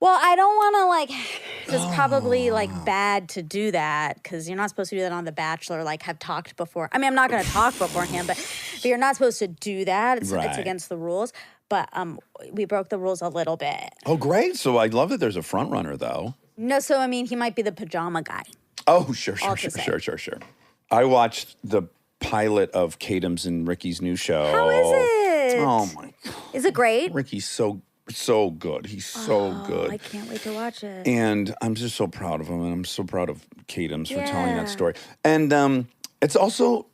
Well, I don't want to it's probably bad to do that because you're not supposed to do that on The Bachelor, have talked before. I mean, I'm not going to talk beforehand, but you're not supposed to do that. It's Right. against the rules. But we broke the rules a little bit. Oh, great. So I love that there's a front runner though. No, so I mean, he might be the pajama guy. Oh, sure. All to say. I watched the pilot of Kadam's and Ricky's new show. How is it? Oh my God. Is it great? Ricky's so good. He's so good. I can't wait to watch it. And I'm just so proud of him, and I'm so proud of Kadam's for telling Yeah. that story. And it's also,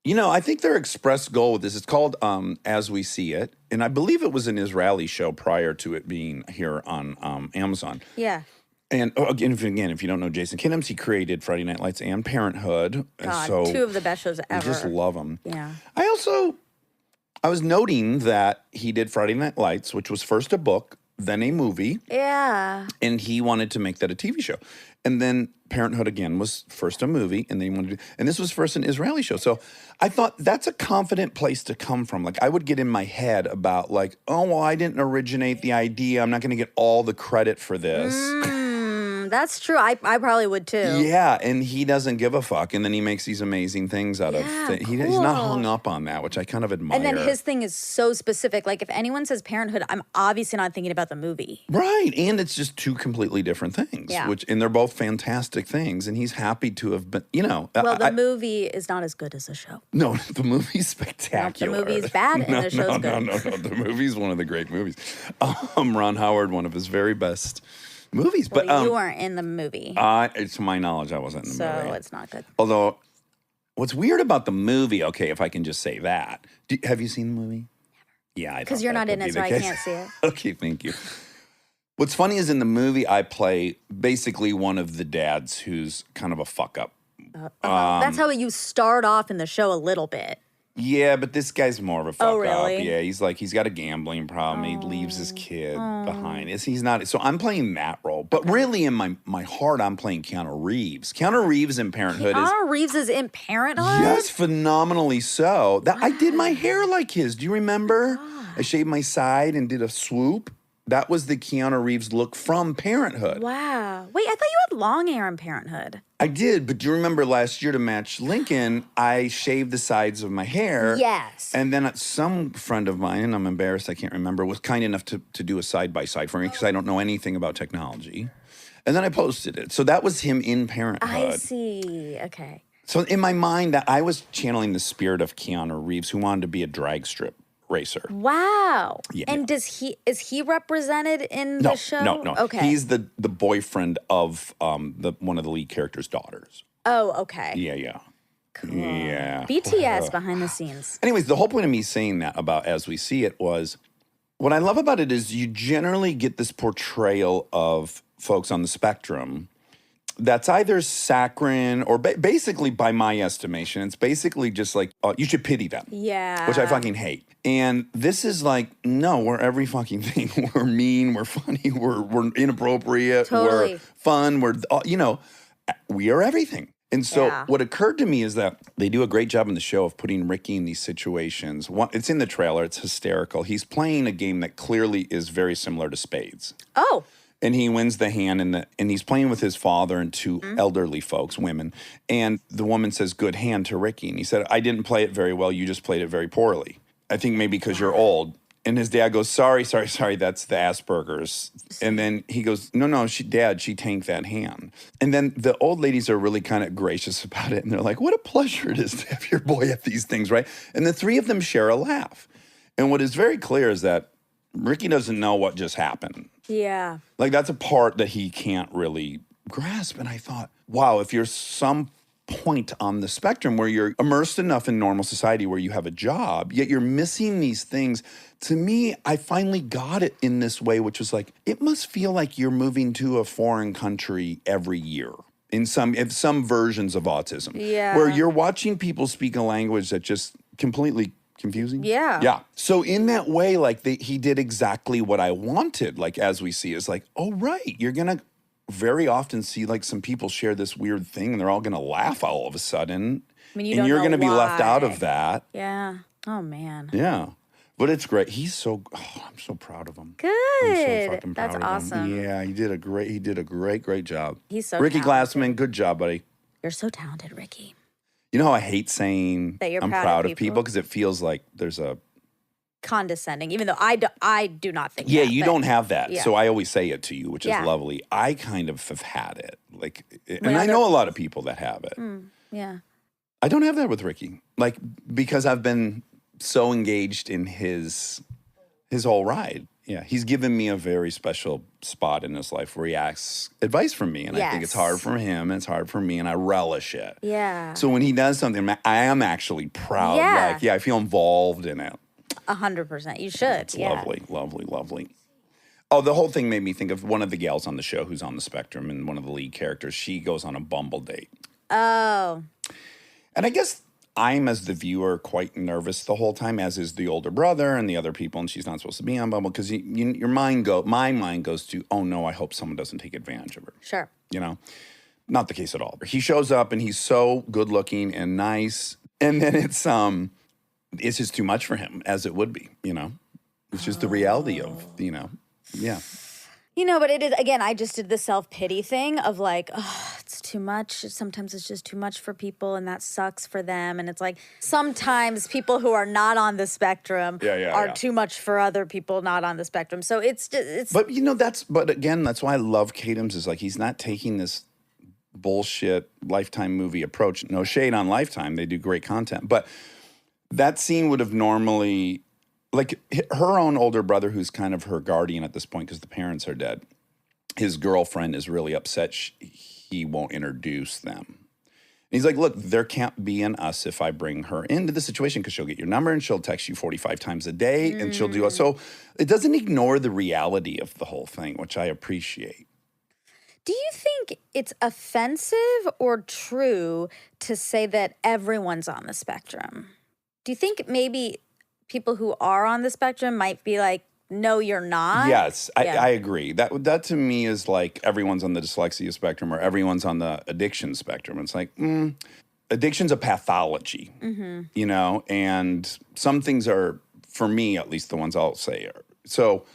I think their express goal with this is called As We See It, and I believe it was an Israeli show prior to it being here on Amazon. Yeah. And again, if you don't know Jason Kidhams, he created Friday Night Lights and Parenthood. And God, so 2 of the best shows I ever. just love him. Yeah. I I was noting that he did Friday Night Lights, which was first a book, then a movie, Yeah. and he wanted to make that a TV show. And then Parenthood again was first a movie, and then he wanted to, and this was first an Israeli show. So I thought that's a confident place to come from. Like I would get in my head about like, oh well, I didn't originate the idea. I'm not going to get all the credit for this. That's true. I probably would too. Yeah, and he doesn't give a fuck, and then he makes these amazing things out of things. He's not cool. hung up on that, which I kind of admire. And then his thing is so specific. Like if anyone says Parenthood, I'm obviously not thinking about the movie. Right, and it's just two completely different things. Yeah. And they're both fantastic things, and he's happy to have been. Well, the movie is not as good as the show. No, the movie's spectacular. The movie's bad and the show's good. No. The movie's one of the great movies. Ron Howard, one of his very best movies. Well, But you weren't in the movie, to my knowledge, I wasn't in the movie. so it's not good. Although, what's weird about the movie? Okay, if I can just say that, have you seen the movie? Yeah, I Because thought you're that not would in be it, the so I case. can't see it. Okay, thank you. What's funny is in the movie, I play basically one of the dads who's kind of a fuck up. That's how you start off in the show a little bit. Yeah, but this guy's more of a fuck really? up. Yeah, he's got a gambling problem. He leaves his kid behind. He's not. So I'm playing that role. But really, in my heart, I'm playing Keanu Reeves. Keanu Reeves in Parenthood is. Keanu Reeves is in Parenthood? Yes, phenomenally so. I did my hair like his. Do you remember? I shaved my side and did a swoop. That was the Keanu Reeves look from Parenthood. Wow. Wait, I thought you had long hair in Parenthood. I did, but do you remember last year to match Lincoln, I shaved the sides of my hair. Yes. And then some friend of mine, and I'm embarrassed, I can't remember, was kind enough to do a side-by-side for me because I don't know anything about technology. And then I posted it. So that was him in Parenthood. I see. Okay. So in my mind, that I was channeling the spirit of Keanu Reeves, who wanted to be a drag strip racer. Wow. Yeah. And is he represented in the show? No. Okay. He's the boyfriend of one of the lead character's daughters. Oh, okay. Yeah. Cool. Yeah. BTS behind the scenes. Anyways, the whole point of me saying that about As We See It was, what I love about it is you generally get this portrayal of folks on the spectrum that's either saccharine or basically, by my estimation, it's basically just like, you should pity them. Yeah. Which I fucking hate. And this is like, no, we're every fucking thing. We're mean, we're funny, we're inappropriate, Totally. we're fun, we are everything. And so Yeah. what occurred to me is that they do a great job in the show of putting Ricky in these situations. It's in the trailer, it's hysterical. He's playing a game that clearly is very similar to spades. Oh. And he wins the hand, and he's playing with his father and two elderly folks, women. And the woman says, "Good hand" to Ricky. And he said, "I didn't play it very well. You just played it very poorly. I think maybe because you're old." And his dad goes, sorry, that's the Asperger's. And then he goes, no, Dad, she tanked that hand. And then the old ladies are really kind of gracious about it. And they're like, what a pleasure it is to have your boy at these things, right? And the three of them share a laugh. And what is very clear is that Ricky doesn't know what just happened. Yeah. Like, that's a part that he can't really grasp. And I thought, wow, if you're some point on the spectrum where you're immersed enough in normal society where you have a job, yet you're missing these things. To me, I finally got it in this way, which was like, it must feel like you're moving to a foreign country every year in some versions of autism. Yeah. Where you're watching people speak a language that just completely confusing. Yeah. Yeah. So in that way, like he did exactly what I wanted. Like, As We See, is like, oh, right. You're going to very often see like some people share this weird thing and they're all going to laugh all of a sudden. I mean, you and don't you're know going to be left out why. of that. Yeah. Oh, man. Yeah. But it's great. I'm so proud of him. Good. I'm so fucking proud That's of awesome. him. Yeah, he did a great job. He's so Ricky talented. Glassman, good job, buddy. You're so talented, Ricky. You know how I hate saying That you're I'm proud of proud of people? people because it feels like there's a Condescending, even though I do not think yeah, that, you but- don't have that. yeah. So I always say it to you, which is Yeah. lovely. I kind of have had it. Like, and When I other- know a lot of people that have it. Yeah. I don't have that with Ricky. Like, because I've been so engaged in his whole ride. Yeah, he's given me a very special spot in his life where he asks advice from me. And I think it's Yes. hard for him and it's hard for me, and I relish it. Yeah. So when he does something, I am actually proud. Yeah. Like, I feel involved in it. 100%. You should. It's yeah. lovely, lovely, lovely. Oh, the whole thing made me think of one of the gals on the show who's on the spectrum, and one of the lead characters, she goes on a Bumble date. Oh. And I guess I'm, as the viewer, quite nervous the whole time, as is the older brother and the other people, and she's not supposed to be on Bumble, because my mind goes to, oh no, I hope someone doesn't take advantage of her. Sure. You know? Not the case at all. He shows up and he's so good looking and nice, and then it's just too much for him, as it would be, you know? It's just the reality of, yeah. But it is, again, I just did the self-pity thing of like, oh, it's too much. Sometimes it's just too much for people, and that sucks for them. And it's like, sometimes people who are not on the spectrum are too much for other people not on the spectrum. So it's just, But, again, that's why I love Kadams, is like, he's not taking this bullshit Lifetime movie approach. No shade on Lifetime. They do great content. But that scene would have normally... Like, her own older brother, who's kind of her guardian at this point because the parents are dead, his girlfriend is really upset he won't introduce them. And he's like, look, there can't be an us if I bring her into the situation, because she'll get your number and she'll text you 45 times a day and she'll do it. So it doesn't ignore the reality of the whole thing, which I appreciate. do you think it's offensive or true to say that everyone's on the spectrum? Do you think maybe people who are on the spectrum might be like, no, you're not? Yes, I agree. That to me is like everyone's on the dyslexia spectrum or everyone's on the addiction spectrum. It's like, addiction's a pathology, you know, and some things are, for me, at least the ones I'll say are. So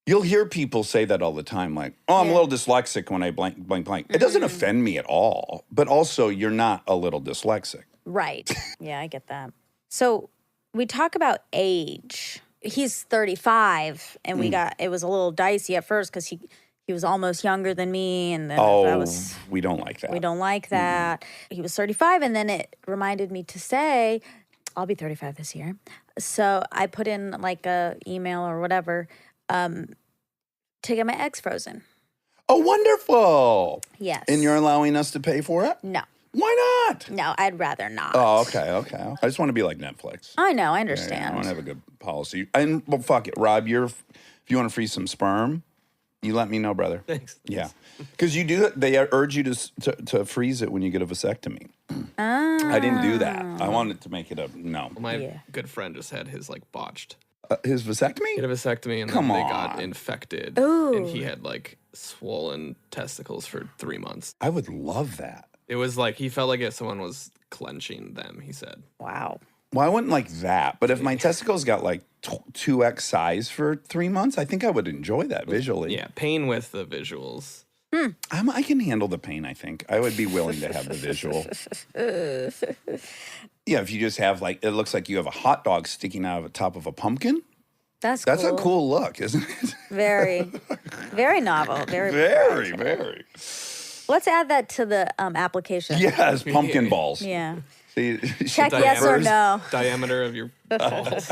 you'll hear people say that all the time, like, oh, I'm a little dyslexic when I blank, blank, blank. It doesn't offend me at all, but also you're not a little dyslexic. Right. Yeah, I get that. So we talk about age. He's 35, and it was a little dicey at first because he was almost younger than me, and then we don't like that. We don't like that. He was 35, and then it reminded me to say, I'll be 35 this year. So I put in like a email or whatever to get my eggs frozen. Oh, wonderful. Yes. And you're allowing us to pay for it? No. Why not? No, I'd rather not. Oh, okay. I just want to be like Netflix. I know, I Yeah, understand. I want to have a good policy. And well, fuck it, Rob. If you want to freeze some sperm, you let me know, brother. Thanks. Yeah, because you do. They urge you to freeze it when you get a vasectomy. I didn't do that. I wanted to make it a no. Well, my good friend just had his like botched. His vasectomy? He had a vasectomy and Come then they on. got infected. Ooh. And he had like swollen testicles for 3 months. I would love that. It was like he felt like if someone was clenching them, he said. Wow. Well, I wouldn't like that, but if my testicles got like 2x size for 3 months, I think I would enjoy that visually. Yeah, pain with the visuals. I can handle the pain, I think. I would be willing to have the visual. Yeah, if you just have like, it looks like you have a hot dog sticking out of the top of a pumpkin. That's That's cool. a cool look, isn't it? Very, very novel. Very, Very. Let's add that to the application. Yes, pumpkin balls. Yeah. See, Check yes or no. Diameter of your balls.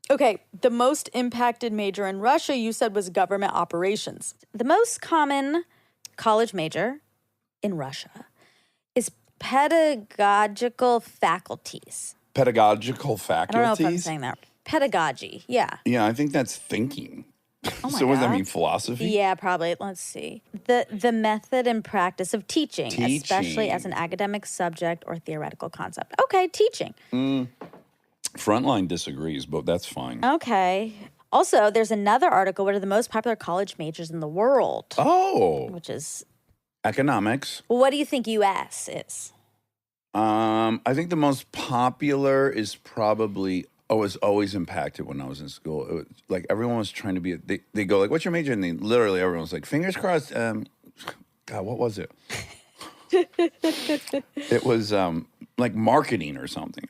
Okay, the most impacted major in Russia, you said, was government operations. The most common college major in Russia is pedagogical faculties. Pedagogical I faculties. don't know if I'm saying that. Pedagogy, yeah. Yeah, I think that's thinking. Oh my So what does that God. mean? Philosophy? Yeah, probably. Let's see. The method and practice of teaching, especially as an academic subject or theoretical concept. Okay, teaching. Frontline disagrees, but that's fine. Okay. Also, there's another article. What are the most popular college majors in the world? Oh, Which is, economics. well, what do you think U.S. is? I think the most popular is probably. I was always impacted when I was in school. It was, like everyone was trying to be. They go like, "What's your major?" And literally everyone was like, "Fingers crossed." God, what was it? It was like marketing or something.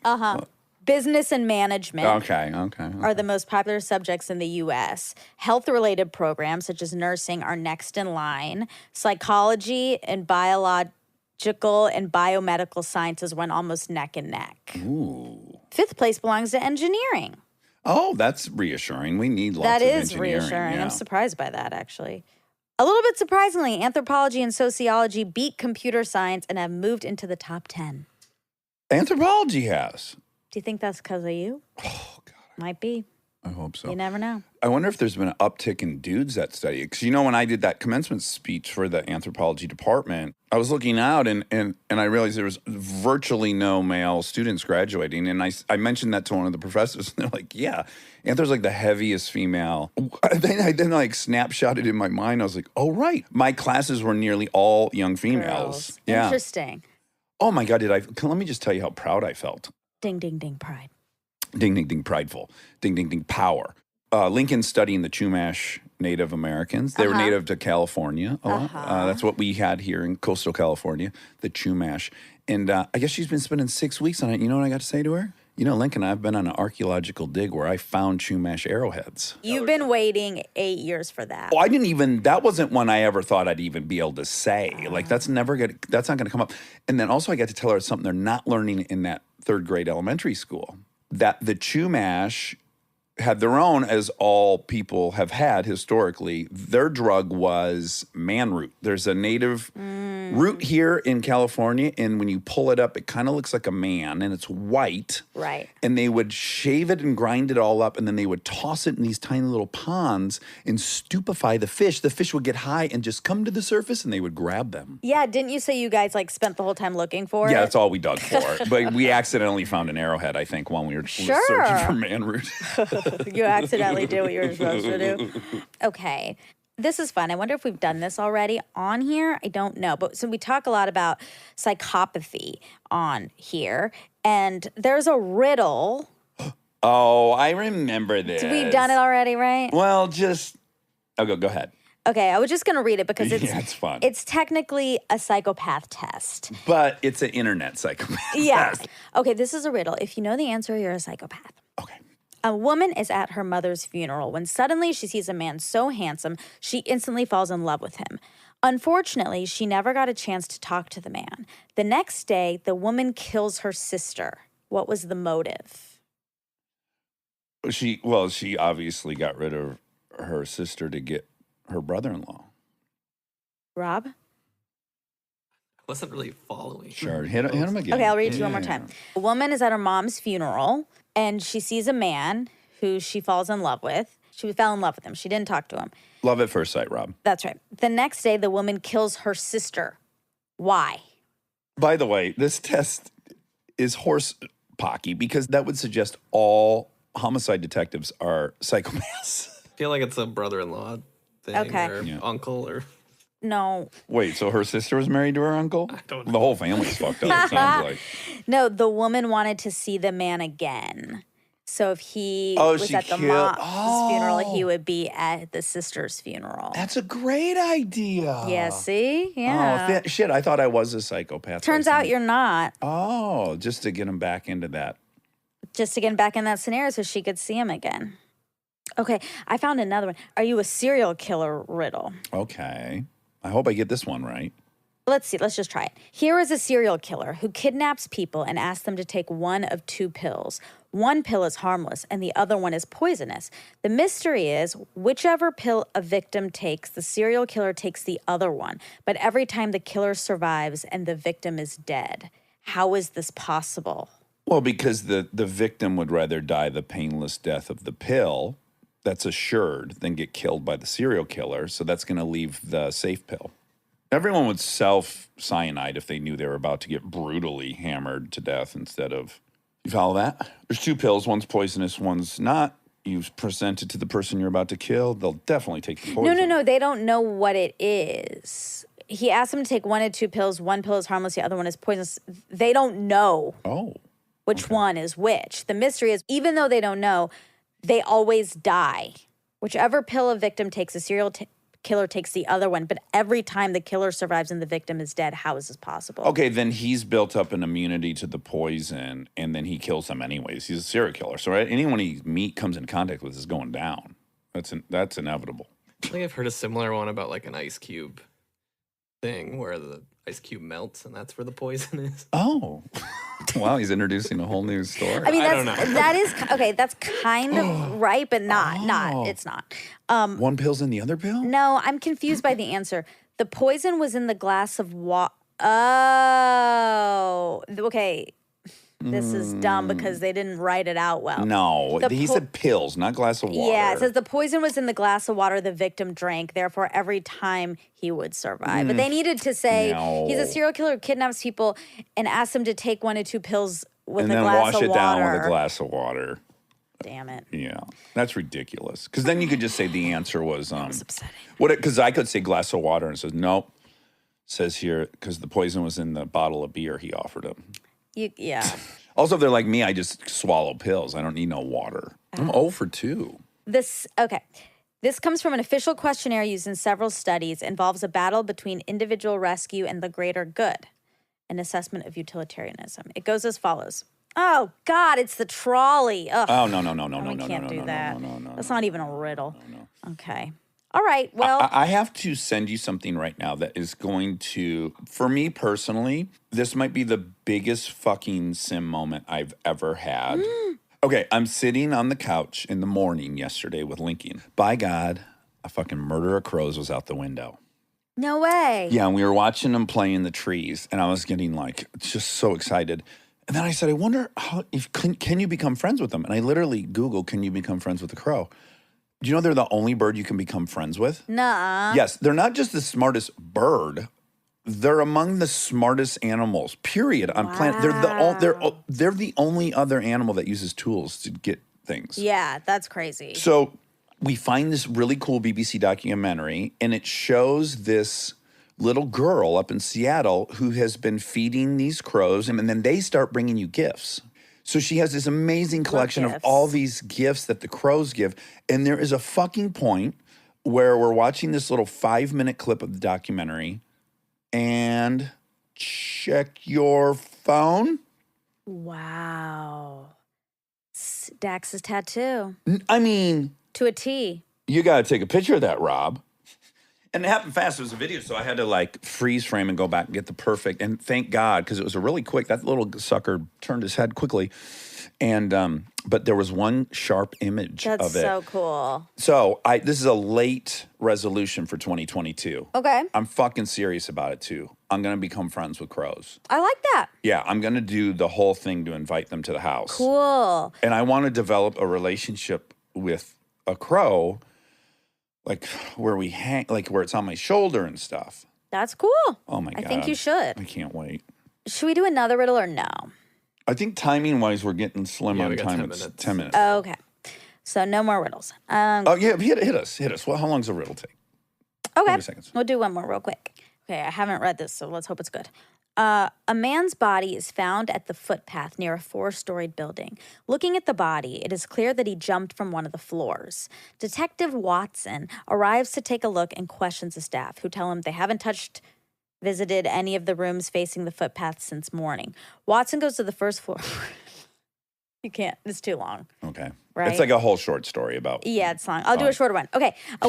Business and management. Okay. Are the most popular subjects in the U.S. Health-related programs such as nursing are next in line. Psychology and biological and biomedical sciences went almost neck and neck. Ooh. Fifth place belongs to engineering. Oh, that's reassuring. We need lots That of is engineering. reassuring. Yeah. I'm surprised by that, actually. A little bit surprisingly, anthropology and sociology beat computer science and have moved into the top 10. Anthropology has. Do you think that's because of you? Oh God. Might be. I hope so. You never know. I wonder if there's been an uptick in dudes that study it. Because, when I did that commencement speech for the anthropology department, I was looking out and I realized there was virtually no male students graduating. And I mentioned that to one of the professors, and they're like, yeah, anthro's like the heaviest female. I then like snapshotted in my mind. I was like, oh, right. My classes were nearly all young females. Girls. Yeah. Interesting. Oh, my God. Let me just tell you how proud I felt. Ding, ding, ding, pride. Ding, ding, ding, prideful. Ding, ding, ding, power. Lincoln's studying the Chumash Native Americans. They were native to California a lot. That's what we had here in coastal California, the Chumash. And I guess she's been spending 6 weeks on it. You know what I got to say to her? Lincoln, I've been on an archaeological dig where I found Chumash arrowheads. You've been waiting 8 years for that. Oh, that wasn't one I ever thought I'd even be able to say. Like, that's not going to come up. And then also I got to tell her something they're not learning in that third grade elementary school. That the Chumash had their own, as all people have had historically. Their drug was man root. There's a native root here in California, and when you pull it up, it kind of looks like a man, and it's white. Right. And they would shave it and grind it all up, and then they would toss it in these tiny little ponds and stupefy the fish. The fish would get high and just come to the surface, and they would grab them. Yeah, didn't you say you guys like spent the whole time looking for it? Yeah, that's all we dug for. But we accidentally found an arrowhead, I think, while we were searching for man root. You accidentally did what you were supposed to do. Okay. This is fun. I wonder if we've done this already on here. I don't know. But so we talk a lot about psychopathy on here. And there's a riddle. Oh, I remember this. We've done it already, right? Well, go ahead. Okay, I was just going to read it because it's fun. It's technically a psychopath test. But it's an internet psychopath Yes. test. Okay, this is a riddle. If you know the answer, you're a psychopath. Okay. A woman is at her mother's funeral when suddenly she sees a man so handsome, she instantly falls in love with him. Unfortunately, she never got a chance to talk to the man. The next day, the woman kills her sister. What was the motive? She obviously got rid of her sister to get her brother-in-law. Rob? I wasn't really following. Sure. Hit him again. Okay, I'll read it to you one more time. A woman is at her mom's funeral, and she sees a man who she falls in love with. She fell in love with him. She didn't talk to him. Love at first sight, Rob. That's right. The next day, the woman kills her sister. Why? By the way, this test is horse pocky because that would suggest all homicide detectives are psychopaths. I feel like it's a brother-in-law thing Okay. or uncle or... No. Wait, so her sister was married to her uncle? I don't know. The whole family's fucked up, it sounds like. No, the woman wanted to see the man again. So if he was she at the killed- mom's funeral, he would be at the sister's funeral. That's a great idea. Yeah, see? Yeah. Oh, shit, I thought I was a psychopath. Turns out you're not. Oh, just to get him back into that. Just to get back in that scenario so she could see him again. Okay, I found another one. Are you a serial killer riddle? Okay. I hope I get this one right. Let's see. Let's just try it. Here is a serial killer who kidnaps people and asks them to take one of two pills. One pill is harmless and the other one is poisonous. The mystery is whichever pill a victim takes, the serial killer takes the other one. But every time the killer survives and the victim is dead. How is this possible? Well, because the victim would rather die the painless death of the pill that's assured than get killed by the serial killer. So that's going to leave the safe pill. Everyone would self-cyanide if they knew they were about to get brutally hammered to death instead of... You follow that? There's two pills. One's poisonous, one's not. You present it to the person you're about to kill. They'll definitely take the poison. No. They don't know what it is. He asked them to take one of two pills. One pill is harmless. The other one is poisonous. They don't know which one is which. The mystery is, even though they don't know, they always die. Whichever pill a victim takes, a serial killer takes the other one. But every time the killer survives and the victim is dead, how is this possible? Okay, then he's built up an immunity to the poison, and then he kills them anyways. He's a serial killer. So anyone he comes in contact with is going down. That's inevitable. I think I've heard a similar one about like an ice cube thing where the ice cube melts and that's where the poison is. Oh. Wow, he's introducing a whole new story. I mean, I don't know. that is okay. That's kind of right, but not. It's not. One pill's in the other pill? No, I'm confused by the answer. The poison was in the glass of water. Oh, okay. this is dumb because they didn't write it out well. No, The he said pills, not glass of water. Yeah, it says the poison was in the glass of water the victim drank, therefore every time he would survive. But they needed to say he's a serial killer who kidnaps people and asks them to take 1 to 2 pills with and a then glass wash of it water. down with a glass of water. Damn it. Yeah, that's ridiculous. Because then you could just say the answer was upsetting. Because I could say glass of water and it says nope. Says here because the poison was in the bottle of beer he offered him. Yeah. Also, if they're like me, I just swallow pills. I don't need no water. I'm 0 for 2. This comes from an official questionnaire used in several studies, involves a battle between individual rescue and the greater good, an assessment of utilitarianism. It goes as follows. Oh, God, it's the trolley. Ugh. Oh, no. We can't do that. No. That's not even a riddle. Okay. All right, well. I have to send you something right now that is going to, for me personally, this might be the biggest fucking sim moment I've ever had. Okay, I'm sitting on the couch in the morning yesterday with Lincoln. By God, a fucking murder of crows was out the window. No way. Yeah, and we were watching them play in the trees, and I was getting like just so excited. And then I said, I wonder can you become friends with them? And I literally Googled, can you become friends with a crow? Do you know they're the only bird you can become friends with? Nuh-uh. Yes, they're not just the smartest bird. They're among the smartest animals, period, on planet. They're the only other animal that uses tools to get things. Yeah, that's crazy. So we find this really cool BBC documentary, and it shows this little girl up in Seattle who has been feeding these crows, and then they start bringing you gifts. So she has this amazing collection of gifts. all these gifts that the crows give. And there is a fucking point where we're watching this little 5-minute clip of the documentary and check your phone. Wow. Dax's tattoo. I mean, To a T. you got to take a picture of that, Rob. And it happened fast. It was a video, so I had to like freeze frame and go back and get the perfect. And thank God, because it was a really quick. That little sucker turned his head quickly, and but there was one sharp image That's of it. so cool. So this is a late resolution for 2022. Okay. I'm fucking serious about it too. I'm gonna become friends with crows. I like that. Yeah, I'm gonna do the whole thing to invite them to the house. Cool. And I want to develop a relationship with a crow. Like where we hang, like where it's on my shoulder and stuff. That's cool. Oh my God. I think you should. I can't wait. Should we do another riddle or no? I think timing wise, we're getting slim Yeah, on we got time. 10 It's minutes. 10 minutes. Okay. So no more riddles. Oh, yeah, hit us. Well, how long does a riddle take? Okay. 30 seconds. We'll do one more real quick. Okay, I haven't read this, so let's hope it's good. A man's body is found at the footpath near a 4-storied building. Looking at the body, it is clear that he jumped from one of the floors. Detective Watson arrives to take a look and questions the staff, who tell him they haven't visited any of the rooms facing the footpath since morning. Watson goes to the first floor. You can't. It's too long. Okay. Right? It's like a whole short story about. Yeah, it's long. I'll do a shorter one. Okay. A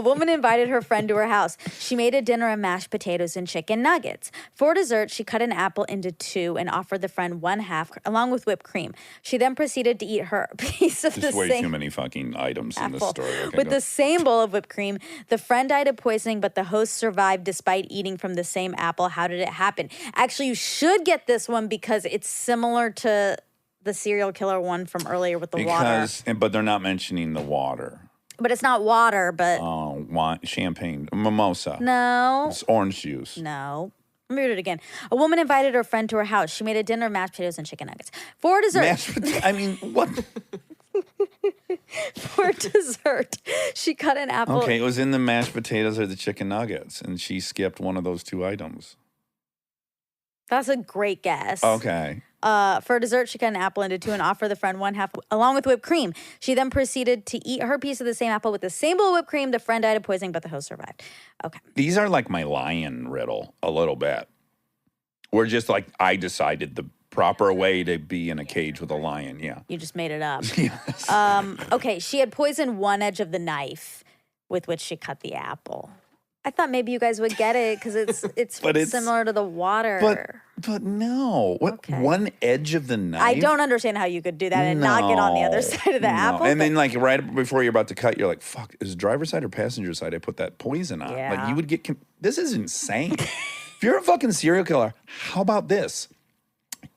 woman invited her friend to her house. She made a dinner of mashed potatoes and chicken nuggets. For dessert, she cut an apple into 2 and offered the friend 1/2 along with whipped cream. She then proceeded to eat her piece of Just the way same too many fucking items in this apple. story. Okay, With go. the same bowl of whipped cream, the friend died of poisoning, but the host survived despite eating from the same apple. How did it happen? Actually, you should get this one because it's similar to the serial killer one from earlier with the water. But they're not mentioning the water. But it's not water, but Oh, wine, champagne, mimosa. no. It's orange juice. No. Let me read it again. A woman invited her friend to her house. She made a dinner of mashed potatoes and chicken nuggets. For dessert, What? for dessert, she cut an apple. Okay, it was in the mashed potatoes or the chicken nuggets, and she skipped one of those 2 items. That's a great guess. Okay. For dessert, she cut an apple into 2 and offered the friend 1/2 along with whipped cream. She then proceeded to eat her piece of the same apple with the same bowl of whipped cream. The friend died of poisoning, but the host survived. Okay. These are like my lion riddle a little bit. We're just like, I decided the proper way to be in a cage with a lion. Yeah. You just made it up. Yes. Okay, she had poisoned one edge of the knife with which she cut the apple. I thought maybe you guys would get it because it's But it's- similar to the water. But no. What? Okay. One edge of the knife? I don't understand how you could do that and not get on the other side of the No. apple. And but- then, like, right before you're about to cut, you're like, fuck, is driver's side or passenger side? I put that poison on. Like, Yeah. you would get, this is insane. If you're a fucking serial killer, how about this?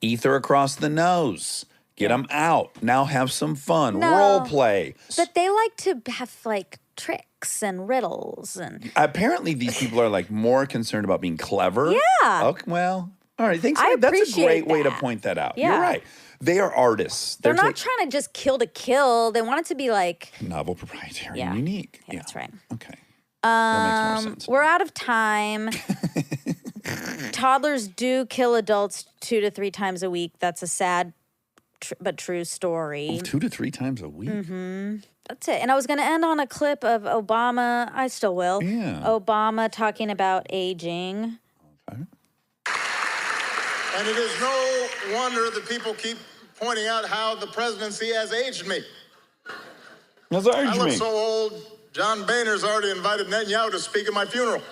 Ether across the nose. Get them out. Now have some fun. No. Role play. But they like to have like tricks and riddles and. Apparently, these people are like more concerned about being clever. Yeah. Okay, well, all right. Thanks. I That's a appreciate great way to that. point that out. Yeah. You're right. They are artists. They're not trying to just kill to kill. They want it to be like. novel, proprietary, Yeah. and unique. Yeah, that's right. Okay. That makes more sense. We're out of time. Toddlers do kill adults 2 to 3 times a week. That's a sad but true story. 2 to 3 times a week. That's it. And I was going to end on a clip of Obama. I still will. Yeah. Obama talking about aging. Okay. And it is no wonder that people keep pointing out how the presidency has aged me. That's I urged look me. so old, John Boehner's already invited Netanyahu to speak at my funeral.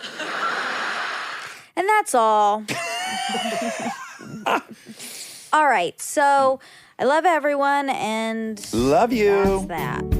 And that's all. All right. So I love everyone. And Love you. that's that.